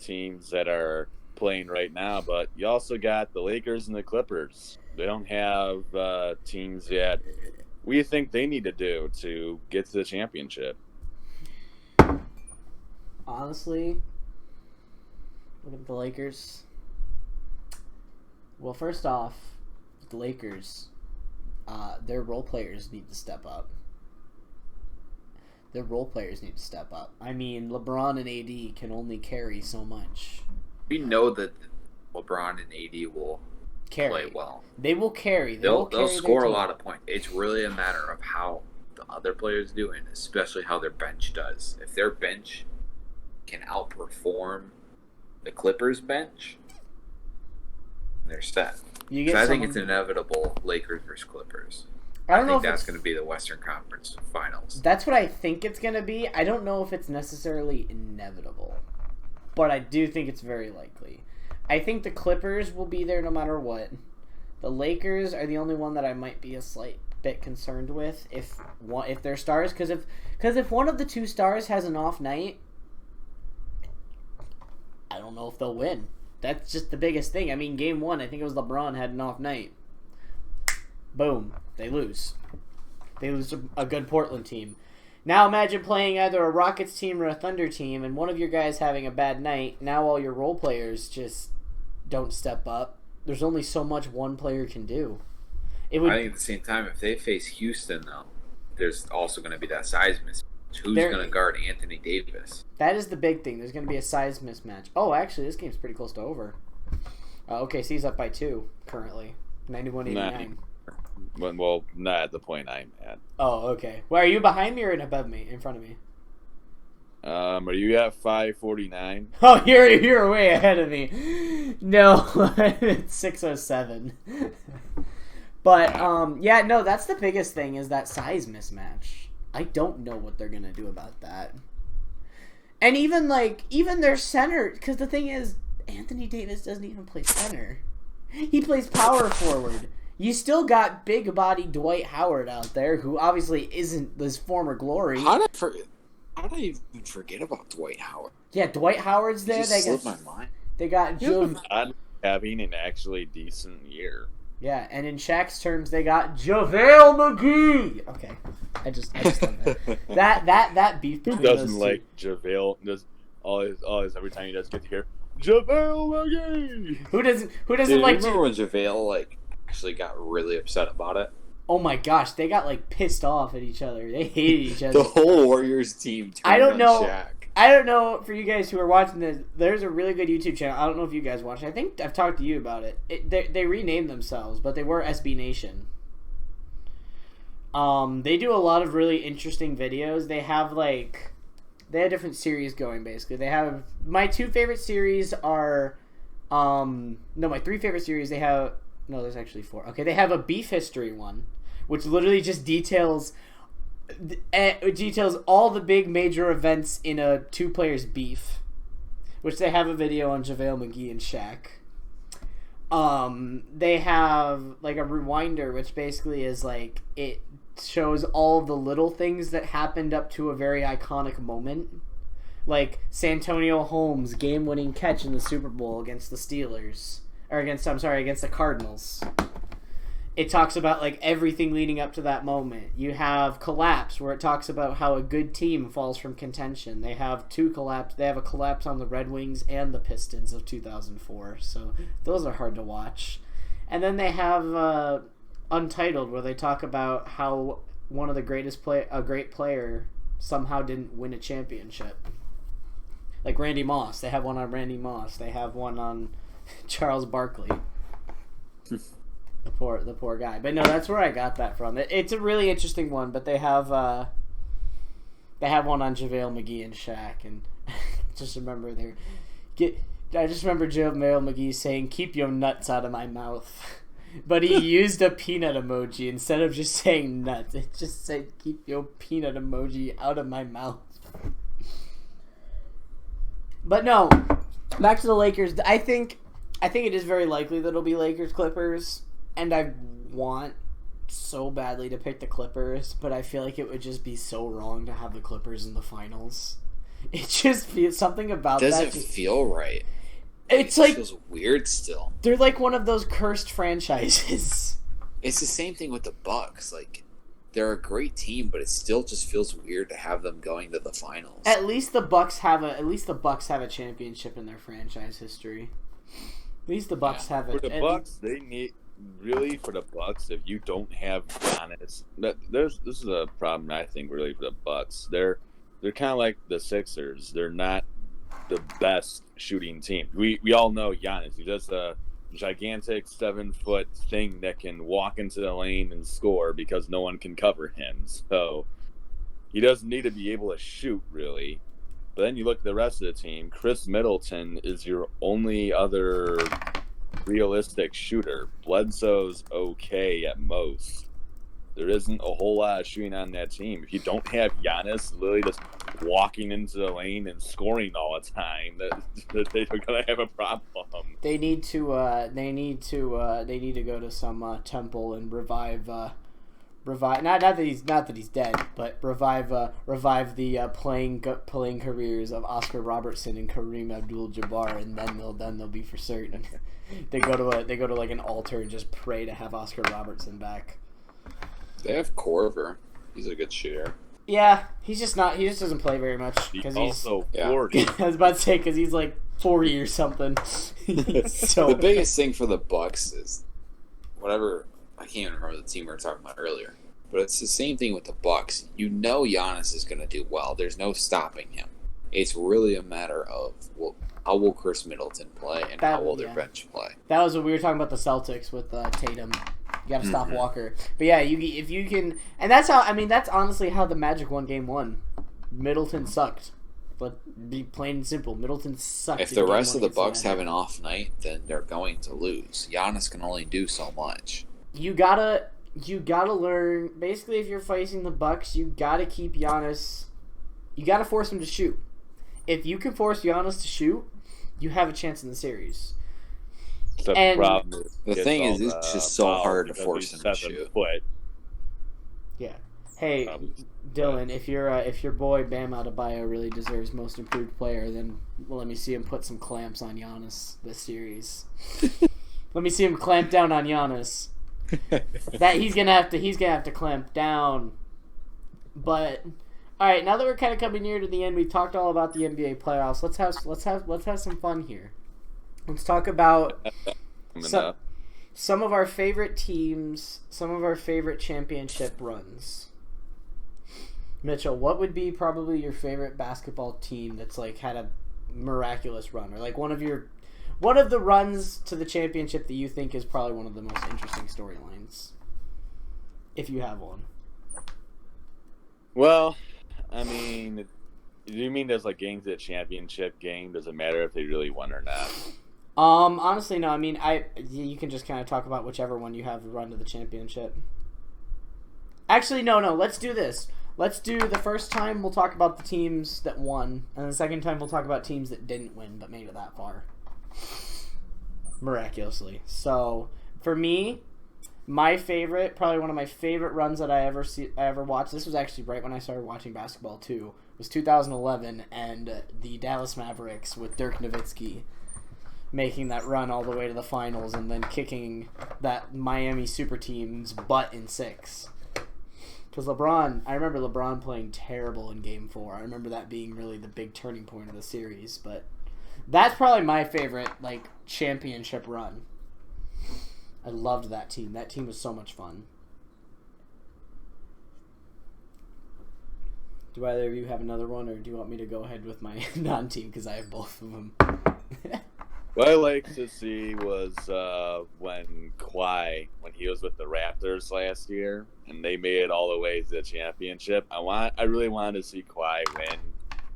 teams that are playing right now, but you also got the Lakers and the Clippers. They don't have teams yet. What do you think they need to do to get to the championship? Honestly, look at the Lakers. Well, first off, the Lakers, their role players need to step up. I mean, LeBron and AD can only carry so much. We know that LeBron and AD will play well. They will carry. They'll score a lot of points. It's really a matter of how the other players do, and especially how their bench does. If their bench can outperform the Clippers bench, they're set. I think it's inevitable Lakers versus Clippers. I think that's going to be the Western Conference Finals. That's what I think it's going to be. I don't know if it's necessarily inevitable, but I do think it's very likely. I think the Clippers will be there no matter what. The Lakers are the only one that I might be a slight bit concerned with if they're stars, because if one of the two stars has an off night, I don't know if they'll win. That's just the biggest thing. I mean, game 1, I think it was LeBron had an off night. Boom. They lose. They lose to a good Portland team. Now imagine playing either a Rockets team or a Thunder team, and one of your guys having a bad night. Now all your role players just don't step up. There's only so much one player can do. I think at the same time, if they face Houston, though, there's also going to be that size mismatch. Who's going to guard Anthony Davis? That is the big thing. There's going to be a size mismatch. Oh, actually, this game's pretty close to over. OKC's up by 2 currently, 91-89. Well, not at the point I'm at. Oh, okay. Well, are you behind me or above me? In front of me? Are you at 549? Oh, you're way ahead of me. No, it's 607. But yeah, no, that's the biggest thing is that size mismatch. I don't know what they're gonna do about that. And even their center, because the thing is, Anthony Davis doesn't even play center. He plays power forward. You still got big body Dwight Howard out there, who obviously isn't his former glory. How did I even forget about Dwight Howard? Yeah, Dwight Howard's there. It just slipped my mind. They got Joe. Having an actually decent year. Yeah, and in Shaq's terms, they got JaVale McGee. Okay, I just love that. that beef. Who doesn't like JaVale? Just always every time he does get to hear JaVale McGee. Who doesn't Dude, like? Remember when JaVale actually got really upset about it? Oh my gosh, they got pissed off at each other. They hated each other. The whole Warriors team turned on Shaq. I don't know, for you guys who are watching this, there's a really good YouTube channel. I don't know if you guys watch it. I think I've talked to you about it. They renamed themselves, but they were SB Nation. They do a lot of really interesting videos. They have different series going, basically. They have, my two favorite series are, my three favorite series, there's actually four. Okay, they have a beef history one, which literally just details all the big major events in a two players beef, which they have a video on JaVale McGee and Shaq. They have a rewinder, which basically is it shows all of the little things that happened up to a very iconic moment, like Santonio Holmes' game-winning catch in the Super Bowl against the Steelers, or against the Cardinals. It talks about everything leading up to that moment. You have Collapse, where it talks about how a good team falls from contention. They have They have a collapse on the Red Wings and the Pistons of 2004. So those are hard to watch. And then they have Untitled, where they talk about how one of the a great player somehow didn't win a championship. Like Randy Moss. They have one on Randy Moss. They have one on Charles Barkley. The poor guy. But no, that's where I got that from. It's a really interesting one, but they have one on JaVale McGee and Shaq, and I just remember JaVale McGee saying, "Keep your nuts out of my mouth." But he used a peanut emoji instead of just saying nuts. It just said, "Keep your peanut emoji out of my mouth." But no, back to the Lakers. I think it is very likely that it'll be Lakers-Clippers. And I want so badly to pick the Clippers, but I feel like it would just be so wrong to have the Clippers in the finals. It just feels something about that. Doesn't feel right. It feels weird still. They're like one of those cursed franchises. It's the same thing with the Bucks. They're a great team, but it still just feels weird to have them going to the finals. At least the Bucks have a championship in their franchise history. At least the Bucks have it. For the Bucks, they need. Really, for the Bucks, if you don't have Giannis, this is a problem I think really for the Bucks. They're kind of like the Sixers. They're not the best shooting team. We all know Giannis. He's just a gigantic 7-foot thing that can walk into the lane and score because no one can cover him. So he doesn't need to be able to shoot really. But then you look at the rest of the team. Chris Middleton is your only other realistic shooter. Bledsoe's okay at most. There isn't a whole lot of shooting on that team. If you don't have Giannis literally just walking into the lane and scoring all the time, they're gonna have a problem. They need to go to some temple and revive. Not that he's dead, but revive the playing careers of Oscar Robertson and Kareem Abdul-Jabbar, and then they'll be for certain. They go to an altar and just pray to have Oscar Robertson back. They have Korver. He's a good shooter. Yeah, he just doesn't play very much because he's also 40. I was about to say because he's 40 or something. So the biggest thing for the Bucks is whatever. I can't even remember the team we were talking about earlier, but it's the same thing with the Bucks. You know Giannis is going to do well. There's no stopping him. It's really a matter of how will Chris Middleton play and how will their bench play. That was what we were talking about the Celtics with Tatum You got to stop Walker. But yeah, if you can, and that's honestly how the Magic won Game 1. Middleton sucked. But be plain and simple, Middleton sucked. If the rest of the Bucks have an off night, then they're going to lose. Giannis can only do so much. You gotta learn. Basically, if you're facing the Bucks, you gotta keep Giannis. You gotta force him to shoot. If you can force Giannis to shoot, you have a chance in the series. The thing is, it's just so hard to force him to shoot. Yeah. Hey, Dylan, if your boy Bam Adebayo really deserves Most Improved Player, then let me see him put some clamps on Giannis this series. Let me see him clamp down on Giannis. That he's gonna have to clamp down. But all right, now that we're kind of coming near to the end, we've talked all about the NBA playoffs. Let's have some fun here. Let's talk about some of our favorite teams, some of our favorite championship runs. Mitchell, what would be probably your favorite basketball team that's like had a miraculous run, or like one of the runs to the championship that you think is probably one of the most interesting storylines, if you have one? Well, I mean, do you mean there's like games at championship game? Does it matter if they really won or not? Honestly, no. I mean, you can just kind of talk about whichever one you have run to the championship. Actually, no. Let's do this. Let's do the first time we'll talk about the teams that won, and the second time we'll talk about teams that didn't win but made it that far. Miraculously. So, for me, my favorite, probably one of my favorite runs that I ever watched, this was actually right when I started watching basketball too, was 2011 and the Dallas Mavericks with Dirk Nowitzki making that run all the way to the finals and then kicking that Miami super team's butt in 6. Because I remember LeBron playing terrible in Game 4. I remember that being really the big turning point of the series. But that's probably my favorite, like, championship run. I loved that team. That team was so much fun. Do either of you have another one, or do you want me to go ahead with my non-team? Because I have both of them. What I like to see was when he was with the Raptors last year, and they made it all the way to the championship. I really wanted to see Kawhi win.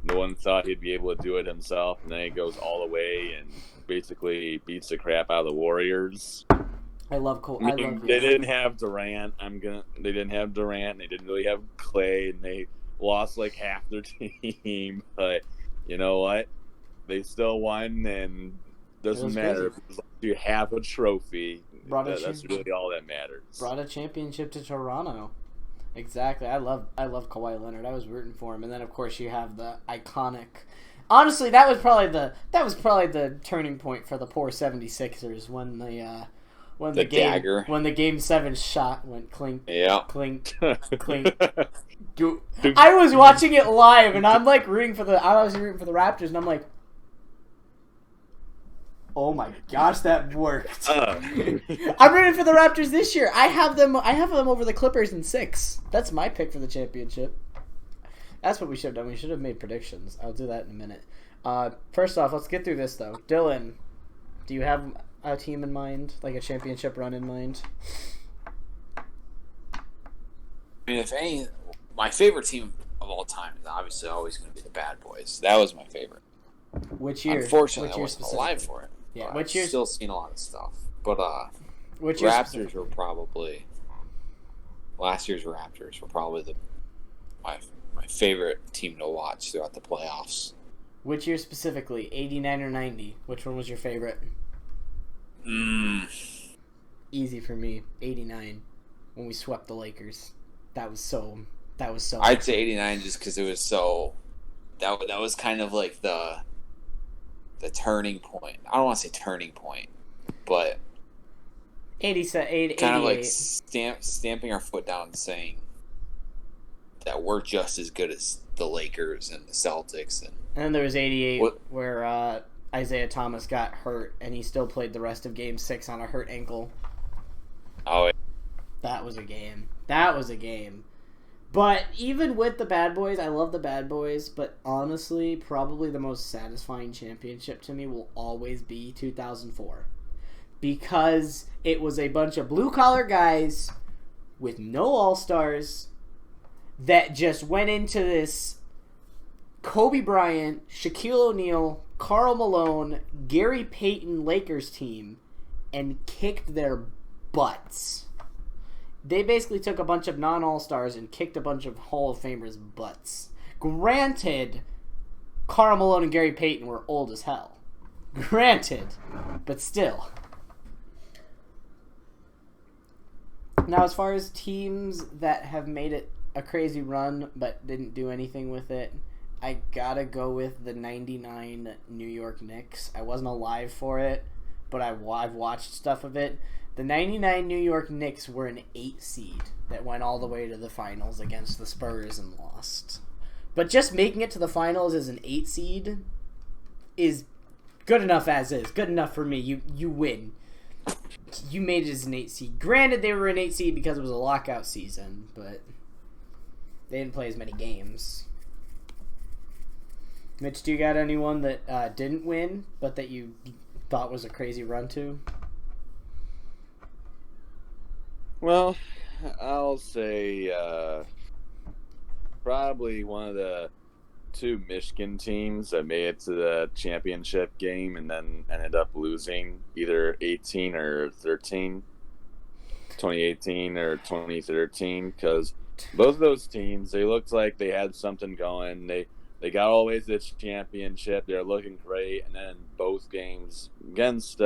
No one thought he'd be able to do it himself, and then he goes all the way and basically beats the crap out of the Warriors. I love Kawhi. They didn't have Durant. They didn't have Durant. They didn't really have Clay, and they lost like half their team. But you know what? They still won, and doesn't matter if you have a trophy. That's really all that matters. Brought a championship to Toronto. Exactly. I love Kawhi Leonard. I was rooting for him, and then of course you have the iconic. Honestly, that was probably the turning point for the poor 76ers when the game 7 shot went clink, clink, clink. I was watching it live, and I'm like rooting for the Raptors, and I'm like, oh my gosh, that worked. I'm rooting for the Raptors this year. I have them over the Clippers in 6. That's my pick for the championship. That's what we should have done. We should have made predictions. I'll do that in a minute. First off, let's get through this though. Dylan, do you have a team in mind, like a championship run in mind? I mean, if any, my favorite team of all time is obviously always going to be the Bad Boys. That was my favorite. Which year? Unfortunately, I wasn't alive for it. Yeah, I've still seen a lot of stuff. But Raptors were probably last year's Raptors were probably my favorite team to watch throughout the playoffs. Which year specifically? 89 or 90? Which one was your favorite? Easy for me. 89 when we swept the Lakers. That was so. I'd say 89 just because it was so. That was kind of like the turning point. I don't want to say turning point, but 88. Kind of like stamping our foot down and saying that we're just as good as the Lakers and the Celtics. And then there was 88 where Isaiah Thomas got hurt, and he still played the rest of Game 6 on a hurt ankle. Oh, yeah. That was a game. But even with the Bad Boys, I love the Bad Boys, but honestly, probably the most satisfying championship to me will always be 2004. because it was a bunch of blue-collar guys with no all-stars that just went into this Kobe Bryant, Shaquille O'Neal, Karl Malone, Gary Payton Lakers team and kicked their butts. They basically took a bunch of non-all-stars and kicked a bunch of Hall of Famers' butts. Granted, Karl Malone and Gary Payton were old as hell. Granted, but still. Now, as far as teams that have made it a crazy run but didn't do anything with it, I gotta go with the 99 New York Knicks. I wasn't alive for it, but I've watched stuff of it. The 99 New York Knicks were an 8 seed that went all the way to the finals against the Spurs and lost. But just making it to the finals as an 8 seed is good enough as is. Good enough for me. You win. You made it as an 8 seed. Granted, they were an 8 seed because it was a lockout season, but they didn't play as many games. Mitch, do you got anyone that didn't win, but that you thought was a crazy run to? Well, I'll say probably one of the 2 Michigan teams that made it to the championship game and then ended up losing either 18 or 13, 2018 or 2013, because both of those teams, they looked like they had something going. They got all the way to the championship. They're looking great, and then both games against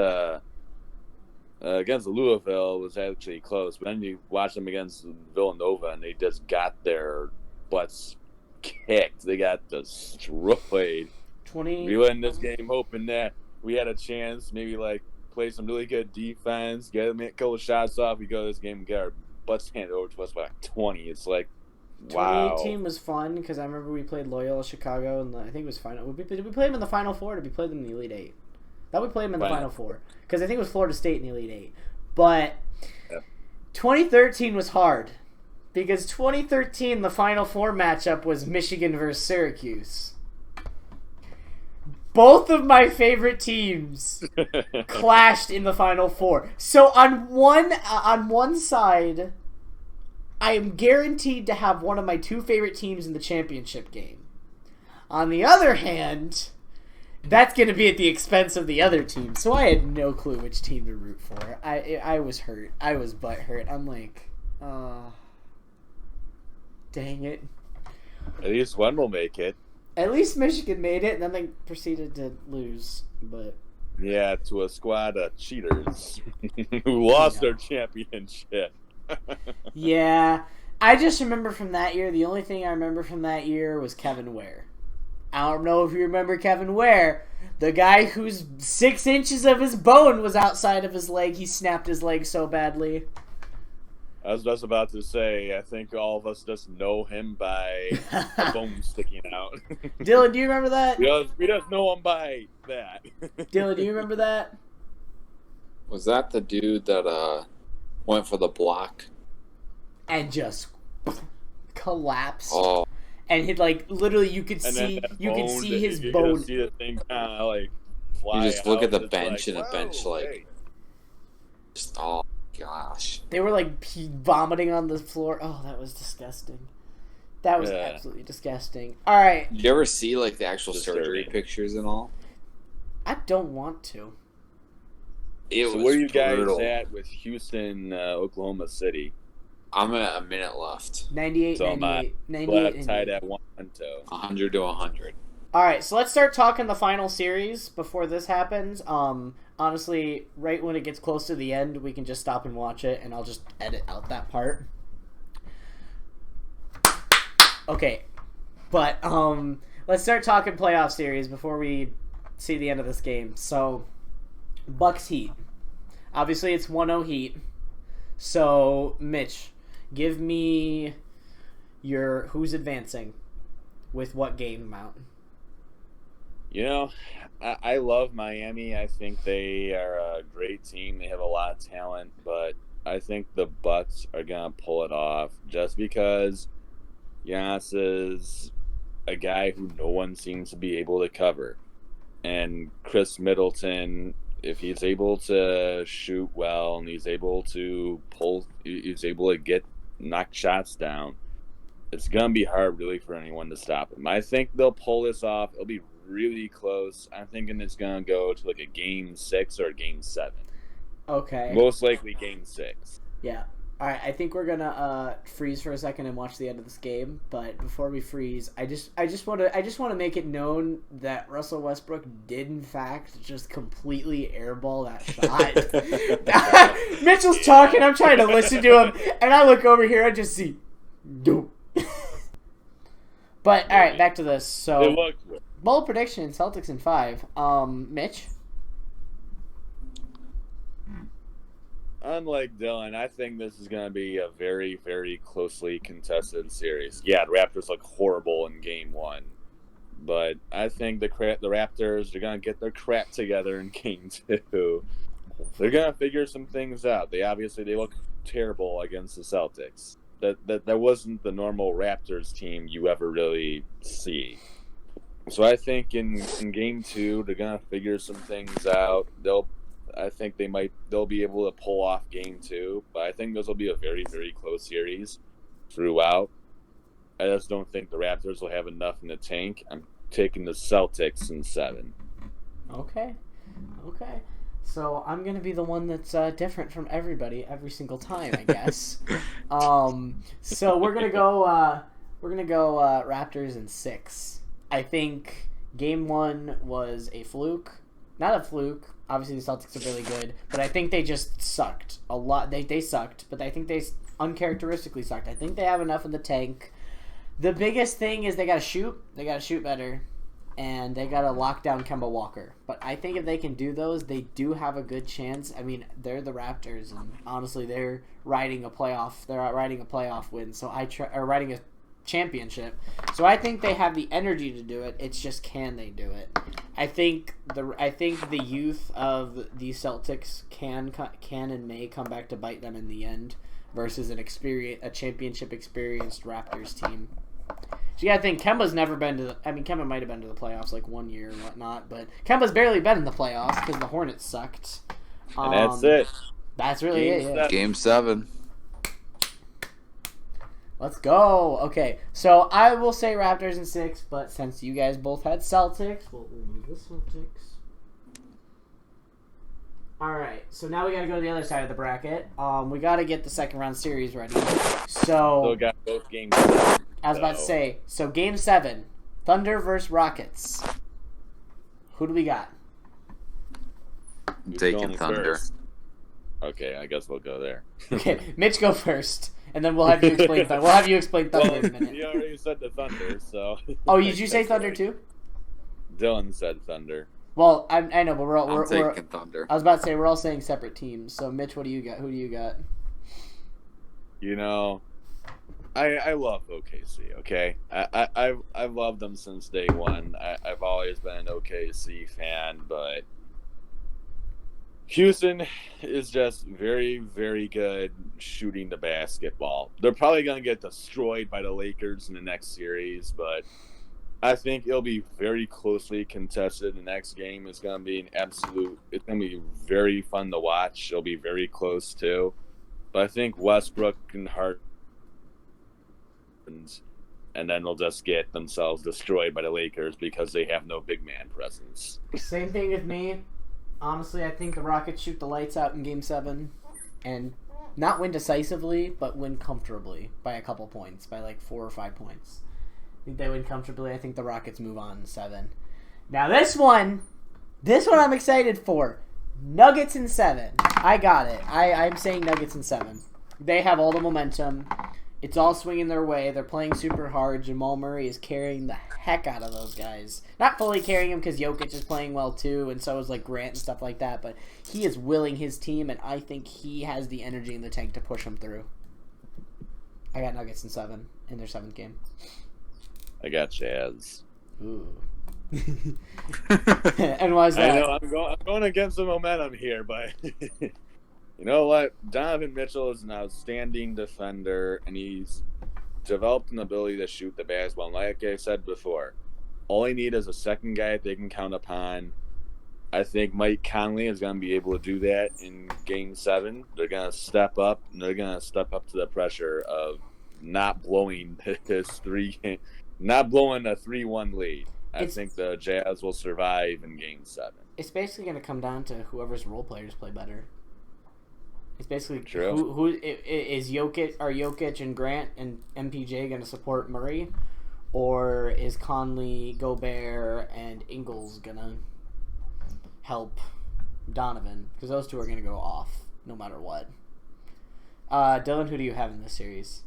Louisville was actually close. But then you watch them against Villanova, and they just got their butts kicked. They got destroyed. We went in this game hoping that we had a chance, maybe like play some really good defense, get a couple of shots off. We go to this game and get our butts handed over to us by like 20. It's like, wow. 2018 was fun because I remember we played Loyola Chicago, and I think it was final. Did we play them in the Final Four, or did we play them in the Elite Eight? That we played them in the Final Four because I think it was Florida State in the Elite Eight. But 2013 was hard because 2013 the Final Four matchup was Michigan versus Syracuse. Both of my favorite teams clashed in the Final Four. So on one side, I am guaranteed to have one of my 2 favorite teams in the championship game. On the other hand, that's going to be at the expense of the other team. So I had no clue which team to root for. I was hurt. I was butthurt. I'm like, dang it. At least one will make it. At least Michigan made it, and then they proceeded to lose. But yeah, to a squad of cheaters who lost their championship. Yeah, I just remember from that year, the only thing I remember from that year was Kevin Ware. I don't know if you remember Kevin Ware, the guy whose 6 inches of his bone was outside of his leg. He snapped his leg so badly. I was just about to say, I think all of us just know him by a bone sticking out. Dylan, do you remember that? We just know him by that. Dylan, do you remember that? Was that the dude that went for the block and just collapsed? Oh. And he literally you could see his bone. You see the thing kind of like fly. You just look at the It's bench like, and the bench hey. just oh gosh. They were like vomiting on the floor. Oh, that was disgusting. That was absolutely disgusting. All right. Did you ever see like the actual Disturbing. surgery pictures and all? I don't want to. So where are you guys at with Houston, Oklahoma City? I'm at a minute left. 98, So 98, I'm 98. tied at 1-2. 100 to 100. All right, so let's start talking the final series before this happens. Honestly, right when it gets close to the end, we can just stop and watch it, and I'll just edit out that part. Okay, but let's start talking playoff series before we see the end of this game. So, Bucks Heat. Obviously, it's 1-0 Heat. So, Mitch, give me your who's advancing with what game amount. You know, I love Miami. I think they are a great team. They have a lot of talent, but I think the Bucks are going to pull it off just because Giannis is a guy who no one seems to be able to cover. And Chris Middleton if he's able to shoot well and he's able to knock shots down, it's gonna be hard really for anyone to stop him. I think they'll pull this off. It'll be really close. I'm thinking it's gonna go to like a game 6 or a game 7. Okay. Most likely game 6. Yeah. All right. I think we're gonna freeze for a second and watch the end of this game. But before we freeze, I just want to make it known that Russell Westbrook did in fact just completely airball that shot. Mitchell's talking. I'm trying to listen to him, and I look over here. I just see, dope. But all right, back to this. So, bold prediction: Celtics in 5. Mitch. Unlike Dylan, I think this is going to be a very, very closely contested series. Yeah, the Raptors look horrible in Game 1, but I think the Raptors are going to get their crap together in Game 2. They're going to figure some things out. They look terrible against the Celtics. That wasn't the normal Raptors team you ever really see. So I think in Game 2, they're going to figure some things out. I think they'll be able to pull off Game 2, but I think this will be a very, very close series throughout. I just don't think the Raptors will have enough in the tank. I'm taking the Celtics in 7. Okay. So I'm gonna be the one that's different from everybody every single time, I guess. So we're gonna go Raptors in 6. I think Game 1 was a fluke. Not a fluke. Obviously, the Celtics are really good, but I think they just sucked a lot. They sucked, but I think they uncharacteristically sucked. I think they have enough in the tank. The biggest thing is they got to shoot. They got to shoot better, and they got to lock down Kemba Walker. But I think if they can do those, they do have a good chance. I mean, they're the Raptors, and honestly, they're riding a playoff. They're riding a playoff win. So riding a championship. So I think they have the energy to do it. It's just, can they do it? I think the youth of the Celtics can and may come back to bite them in the end versus a championship experienced Raptors team. So yeah, I think Kemba's never been to Kemba might have been to the playoffs like 1 year and whatnot, but Kemba's barely been in the playoffs because the Hornets sucked. And that's it. That's really it. Yeah. Game 7. Let's go. Okay, so I will say Raptors in 6, but since you guys both had Celtics, we'll move the Celtics. All right, so now we got to go to the other side of the bracket. We got to get the second round series ready. So got both games. I was about to say, so Game 7, Thunder versus Rockets. Who do we got? I'm taking Thunder. First? Okay, I guess we'll go there. Okay, Mitch, go first. And then we'll have you explain Thunder. We'll have you explain Thunder in a minute. You already said the Thunder, so. Oh, did you say Thunder too? Dylan said Thunder. Well, I know, but we're taking Thunder. I was about to say we're all saying separate teams. So, Mitch, what do you got? Who do you got? You know, I love OKC. Okay, I've loved them since day one. I've always been an OKC fan, but Houston is just very, very good shooting the basketball. They're probably going to get destroyed by the Lakers in the next series, but I think it'll be very closely contested. The next game is going to be it's going to be very fun to watch. It'll be very close too. But I think Westbrook and Hart, and then they'll just get themselves destroyed by the Lakers because they have no big man presence. Same thing with me. Honestly, I think the Rockets shoot the lights out in Game 7 and not win decisively, but win comfortably by a couple points, by like 4 or 5 points. I think they win comfortably. I think the Rockets move on in 7. Now this one I'm excited for. Nuggets in 7. I got it. I'm saying Nuggets in 7. They have all the momentum. It's all swinging their way. They're playing super hard. Jamal Murray is carrying the heck out of those guys. Not fully carrying them because Jokic is playing well too, and so is like Grant and stuff like that. But he is willing his team, and I think he has the energy in the tank to push them through. I got Nuggets in 7 in their 7th game. I got Jazz. Ooh. And why is that? I know I'm going against the momentum here, but you know what? Donovan Mitchell is an outstanding defender, and he's developed an ability to shoot the basketball. And like I said before, all they need is a second guy they can count upon. I think Mike Conley is going to be able to do that in Game 7. They're going to step up, and they're going to step up to the pressure of not blowing not blowing a 3-1 lead. I think the Jazz will survive in Game 7. It's basically going to come down to whoever's role players play better. It's basically True. who is Jokic and Grant and MPJ going to support Murray, or is Conley, Gobert, and Ingles going to help Donovan? Because those two are going to go off no matter what. Dylan, who do you have in this series?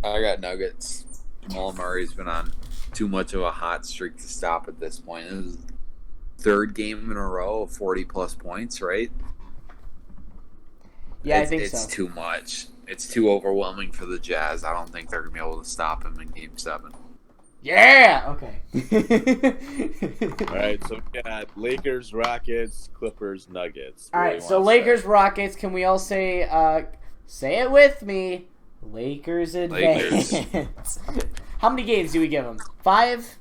I got Nuggets. Jamal Murray's been on too much of a hot streak to stop at this point. It was third game in a row of 40-plus points, right? Yeah, I think so. It's too much. It's too overwhelming for the Jazz. I don't think they're going to be able to stop him in Game 7. Yeah! Okay. All right, so we got Lakers, Rockets, Clippers, Nuggets. All right, so Lakers, Rockets. Can we all say it with me? Lakers advance. How many games do we give them? 5?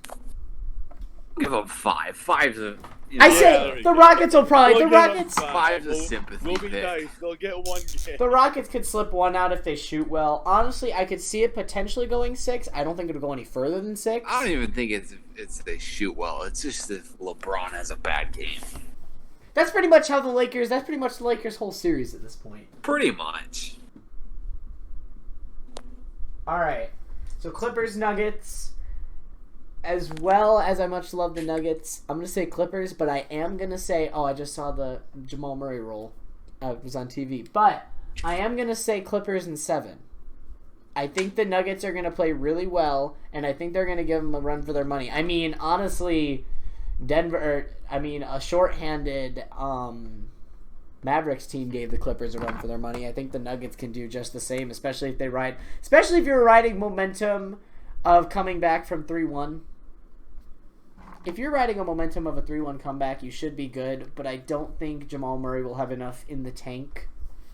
Give them 5. 5's a... I say the Rockets will probably... We'll the Rockets... 5's a sympathy We'll be pick. nice. They'll get 1 game. The Rockets could slip one out if they shoot well. Honestly, I could see it potentially going 6. I don't think it'll go any further than 6. I don't even think it's they shoot well. It's just if LeBron has a bad game. That's pretty much the Lakers' whole series at this point. Pretty much. All right. So Clippers, Nuggets. As well as I much love the Nuggets, I'm going to say Clippers, but I am going to say... Oh, I just saw the Jamal Murray roll. It was on TV. But I am going to say Clippers in 7. I think the Nuggets are going to play really well, and I think they're going to give them a run for their money. I mean, honestly, a shorthanded Mavericks team gave the Clippers a run for their money. I think the Nuggets can do just the same, especially if you're riding momentum of coming back from 3-1. If you're riding a momentum of a 3-1 comeback, you should be good, but I don't think Jamal Murray will have enough in the tank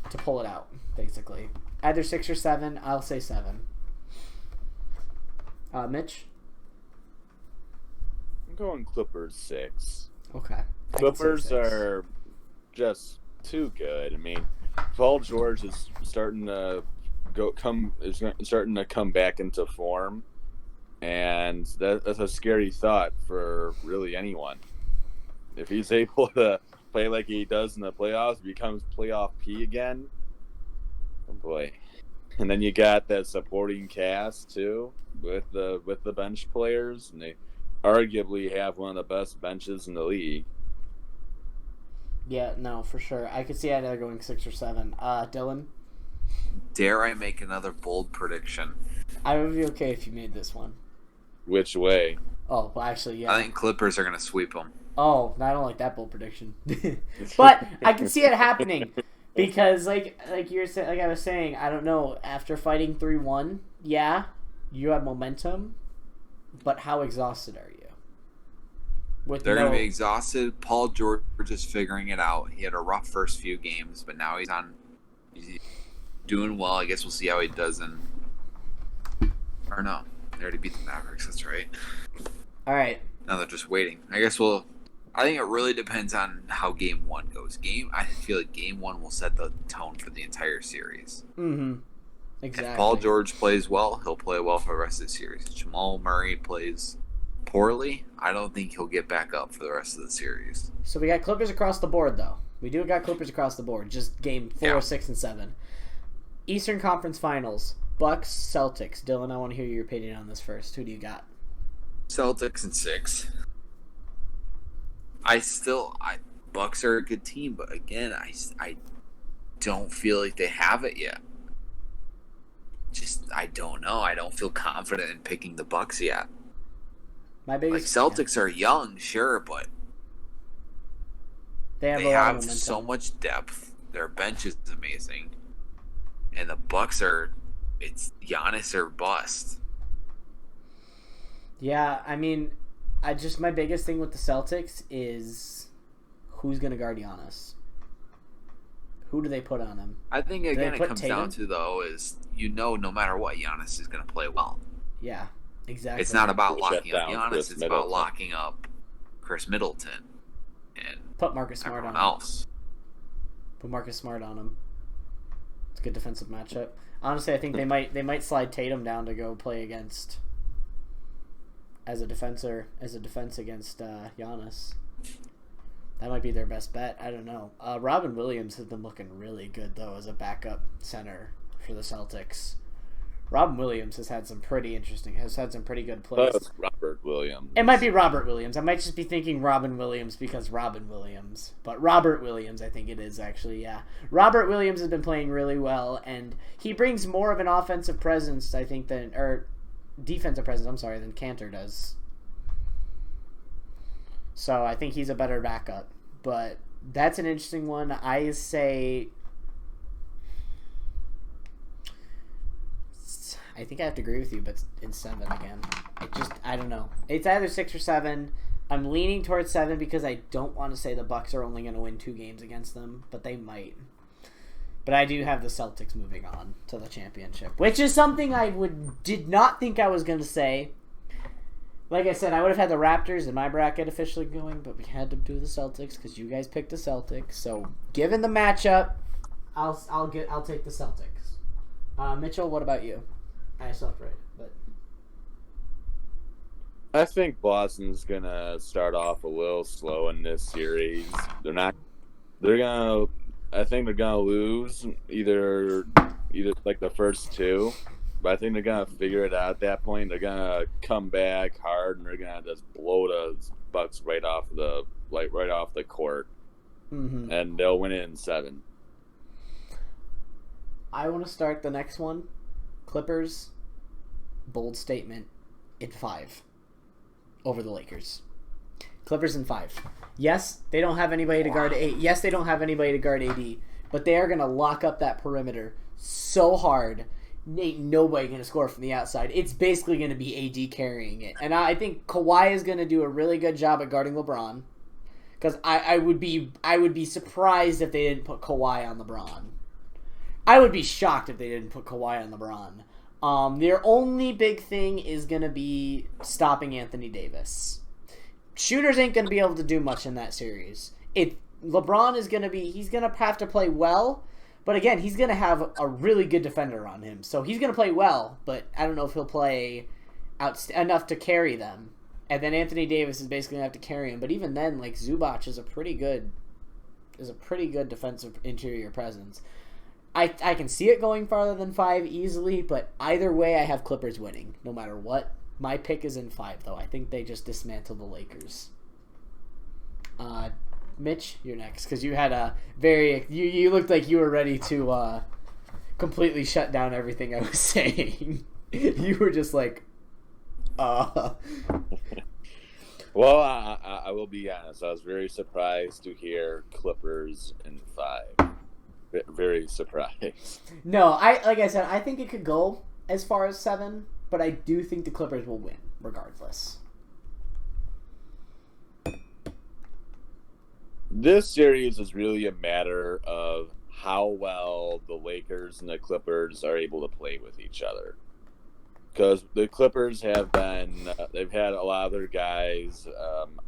to pull it out, basically. Either 6 or 7. I'll say 7. Mitch? I'm going Clippers 6. Okay. Clippers are just too good. I mean, Paul George is starting to come back into form, and that's a scary thought for really anyone. If he's able to play like he does in the playoffs, becomes playoff P again. Oh boy! And then you got that supporting cast too with the bench players, and they arguably have one of the best benches in the league. Yeah, no, for sure. I could see either going 6 or 7. Dylan? Dare I make another bold prediction? I would be okay if you made this one. Which way? Oh, well, actually, yeah. I think Clippers are going to sweep them. Oh, I don't like that bold prediction. But I can see it happening because, like I was saying, I don't know. After fighting 3-1, yeah, you have momentum, but how exhausted are you? They're going to be exhausted. Paul George is figuring it out. He had a rough first few games, but now he's doing well. I guess we'll see how he does in... Or no, they already beat the Mavericks. That's right. All right. Now they're just waiting. I think it really depends on how Game 1 goes. I feel like Game 1 will set the tone for the entire series. Mm-hmm. Exactly. If Paul George plays well, he'll play well for the rest of the series. If Jamal Murray plays poorly, I don't think he'll get back up for the rest of the series. So we got Clippers across the board, though. We do got Clippers across the board. Just game 4, 6, and 7. Eastern Conference Finals. Bucks, Celtics. Dylan, I want to hear your opinion on this first. Who do you got? Celtics in 6. Bucks are a good team, but again, I don't feel like they have it yet. I don't know. I don't feel confident in picking the Bucks yet. Celtics are young, sure, but they have so much depth. Their bench is amazing, and the Bucks it's Giannis or bust. Yeah, I mean, my biggest thing with the Celtics is who's going to guard Giannis. Who do they put on him? I think again it comes Tatum? down to though is no matter what, Giannis is going to play well. Yeah. Exactly. It's not about locking up down Giannis. Chris It's Middleton. about locking up Chris Middleton. and Put Marcus Smart on everyone him. else. Put Marcus Smart on him. It's a good defensive matchup. Honestly, I think they might slide Tatum down to go play against as a defense against Giannis. That might be their best bet. I don't know. Robin Williams has been looking really good though as a backup center for the Celtics. Robin Williams has had some pretty good plays. It's Robert Williams. It might be Robert Williams. I might just be thinking Robin Williams because Robin Williams. But Robert Williams, I think it is actually, yeah. Robert Williams has been playing really well, and he brings more of an offensive presence, I think, defensive presence, than Cantor does. So I think he's a better backup. But that's an interesting one. I say... I think I have to agree with you, but in 7 again. I don't know. It's either 6 or 7. I'm leaning towards 7 because I don't want to say the Bucks are only going to win 2 games against them, but they might. But I do have the Celtics moving on to the championship, which is something I did not think I was going to say. Like I said, I would have had the Raptors in my bracket officially going, but we had to do the Celtics because you guys picked the Celtics. So, given the matchup, I'll take the Celtics. Mitchell, what about you? I slept right, but I think Boston's gonna start off a little slow in this series. I think they're gonna lose either like the first 2, but I think they're gonna figure it out at that point. They're gonna come back hard and they're gonna just blow the Bucks right off the court, and they'll win it in 7. I want to start the next one. Clippers, bold statement, in 5 over the Lakers. Clippers in 5. Yes, they don't have anybody to guard 8. Yes, they don't have anybody to guard AD, but they are going to lock up that perimeter so hard. Ain't nobody going to score from the outside. It's basically going to be AD carrying it. And I think Kawhi is going to do a really good job at guarding LeBron, because I would be surprised if they didn't put Kawhi on LeBron. I would be shocked if they didn't put Kawhi on LeBron. Their only big thing is going to be stopping Anthony Davis. Shooters ain't going to be able to do much in that series. LeBron is going to he's going to have to play well, but again, he's going to have a really good defender on him. So he's going to play well, but I don't know if he'll play enough to carry them. And then Anthony Davis is basically going to have to carry him. But even then, like, Zubac is a pretty good defensive interior presence. I can see it going farther than 5 easily, but either way, I have Clippers winning, no matter what. My pick is in 5, though. I think they just dismantle the Lakers. Mitch, you're next, because you had a you looked like you were ready to completely shut down everything I was saying. You were just like, Well, I will be honest. I was very surprised to hear Clippers in 5. Very surprised. No, like I said, I think it could go as far as 7, but I do think the Clippers will win regardless. This series is really a matter of how well the Lakers and the Clippers are able to play with each other. Because the Clippers have they've had a lot of their guys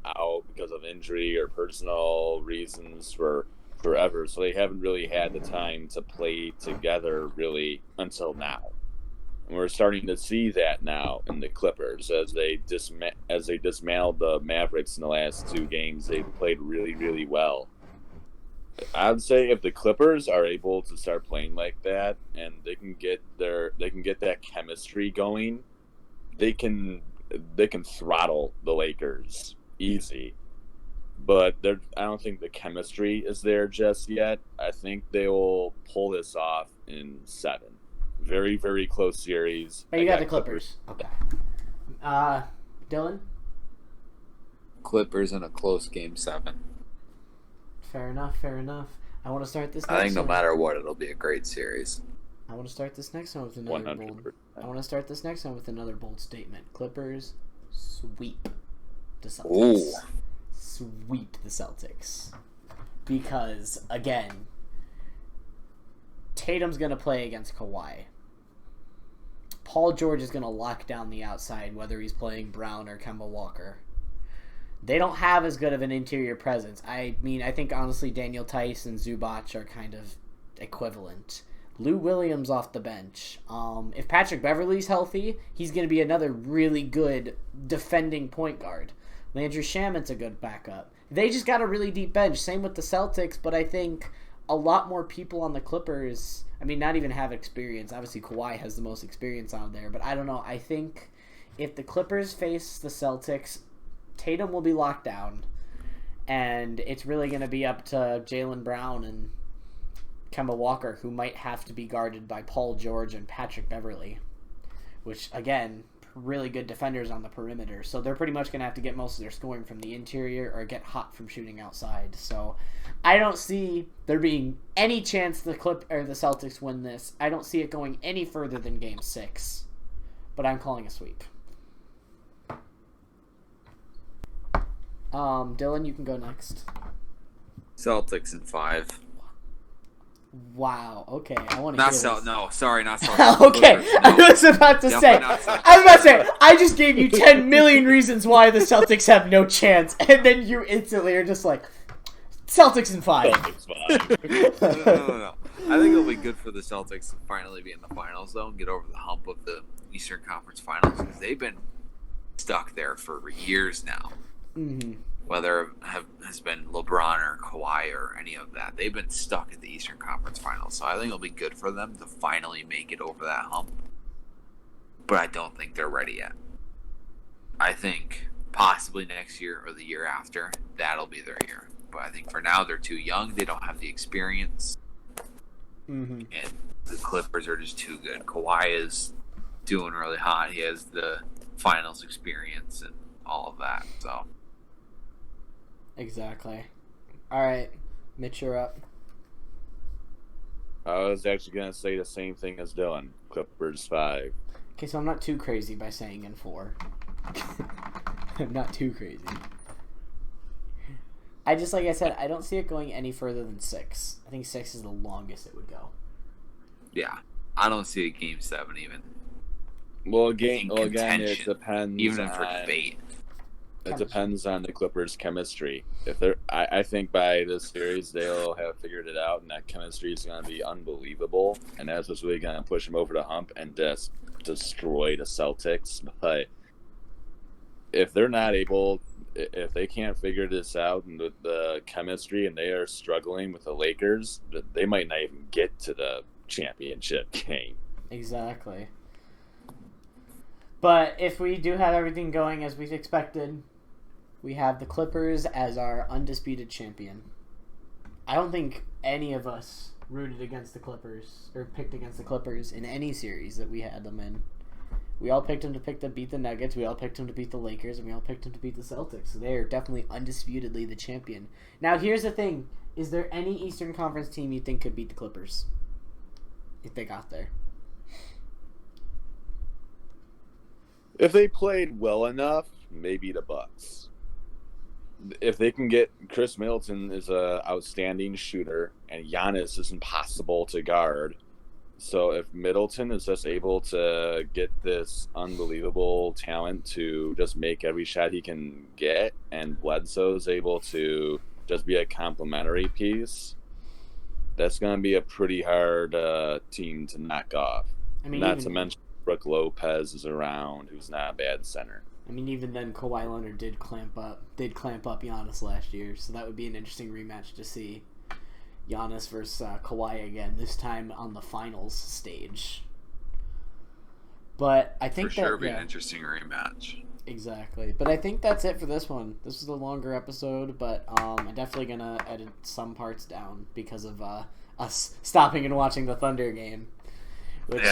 out because of injury or personal reasons for forever, so they haven't really had the time to play together really until now. And we're starting to see that now in the Clippers as they dismantled the Mavericks in the last 2 games. They've played really, really well. I'd say if the Clippers are able to start playing like that and they can get that chemistry going, they can throttle the Lakers easy. But I don't think the chemistry is there just yet. I think they will pull this off in 7. Very, very close series. Oh, you got the Clippers. Okay. Dylan? Clippers in a close game 7. Fair enough. I want to start this next I think no one. matter what, it'll be a great series. I want to start this next one with another bold statement. Clippers sweep the Celtics. Ooh. Sweep the Celtics. Because, again, Tatum's going to play against Kawhi. Paul George is going to lock down the outside, whether he's playing Brown or Kemba Walker. they don't have as good of an interior presence. I mean, I think honestly Daniel Tice and Zubac are kind of equivalent. Lou Williams off the bench. If Patrick Beverley's healthy, he's going to be another really good defending point guard. Landry Shamit's a good backup. They just got a really deep bench. Same with the Celtics, but I think a lot more people on the Clippers, I mean, not even have experience. Obviously, Kawhi has the most experience out there, but I don't know. I think if the Clippers face the Celtics, Tatum will be locked down, and it's really going to be up to Jaylen Brown and Kemba Walker, who might have to be guarded by Paul George and Patrick Beverley, which, again, really good defenders on the perimeter. So they're pretty much going to have to get most of their scoring from the interior or get hot from shooting outside. So I don't see there being any chance the Celtics win this. I don't see it going any further than Game 6, but I'm calling a sweep. Dylan, you can go next. Celtics in 5. Wow. Okay, I want to hear this. No, sorry, not Celtics. Okay, No. I was about to say. I just gave you 10 million reasons why the Celtics have no chance, and then you instantly are just like, Celtics in 5. No. I think it'll be good for the Celtics to finally be in the finals, though, and get over the hump of the Eastern Conference Finals, because they've been stuck there for years now. Mm-hmm. Whether it has been LeBron or Kawhi or any of that, they've been stuck at the Eastern Conference Finals. So I think it'll be good for them to finally make it over that hump. But I don't think they're ready yet. I think possibly next year or the year after, that'll be their year. But I think for now, they're too young. They don't have the experience. Mm-hmm. And the Clippers are just too good. Kawhi is doing really hot. He has the finals experience and all of that. So... Exactly. All right, Mitch, you're up. I was actually going to say the same thing as Dylan. Clippers 5. Okay, so I'm not too crazy by saying in 4. I'm not too crazy. I just, like I said, I don't see it going any further than 6. I think 6 is the longest it would go. Yeah, I don't see a Game 7 even. Again, it depends. Even for debate. It depends on the Clippers' chemistry. I think by this series they'll have figured it out, and that chemistry is going to be unbelievable, and that's what's really going to push them over the hump and just destroy the Celtics. But if they're not able, if they can't figure this out and the chemistry, and they are struggling with the Lakers, they might not even get to the championship game. Exactly. But if we do have everything going as we've expected, we have the Clippers as our undisputed champion. I don't think any of us rooted against the Clippers or picked against the Clippers in any series that we had them in. We all picked them to beat the Nuggets, we all picked them to beat the Lakers, and we all picked them to beat the Celtics. So they are definitely undisputedly the champion. Now, here's the thing. Is there any Eastern Conference team you think could beat the Clippers if they got there? If they played well enough, maybe the Bucks. If they can get Chris Middleton is a outstanding shooter, and Giannis is impossible to guard. So if Middleton is just able to get this unbelievable talent to just make every shot he can get, and Bledsoe is able to just be a complementary piece, that's going to be a pretty hard team to knock off. I mean, not to mention Brook Lopez is around, who's not a bad center. I mean, even then, Kawhi Leonard did clamp up Giannis last year, so that would be an interesting rematch to see Giannis versus Kawhi again, this time on the finals stage. But I think for sure be an interesting rematch. Exactly. But I think that's it for this one. This was a longer episode, but I'm definitely gonna edit some parts down because of us stopping and watching the Thunder game. Which,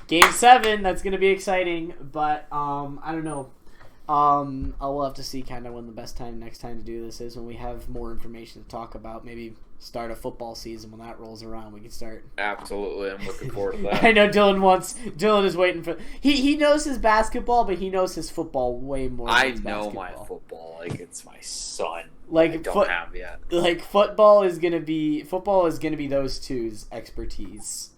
Game 7, that's going to be exciting, but I don't know. I'll have to see kind of when the best time next time to do this is, when we have more information to talk about. Maybe start a football season when that rolls around. We can start. Absolutely, I'm looking forward to that. I know Dylan is waiting for. He knows his basketball, but he knows his football way more. Than his know my football like it's my son. Like I don't have yet. Like football is gonna be those two's expertise.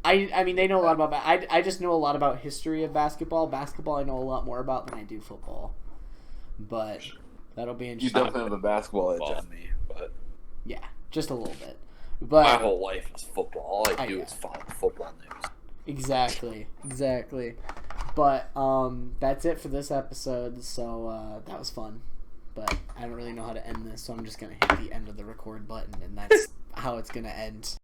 I mean, they know a lot about I just know a lot about history of basketball. Basketball I know a lot more about than I do football. But That'll be You interesting. definitely have the basketball edge on me, but Yeah, just a little bit. my But whole life is football. All I do yeah. is follow football news. exactly. But that's it for this episode. So that was fun. But I don't really know how to end this, so I'm just gonna hit the end of the record button, and that's how it's gonna end.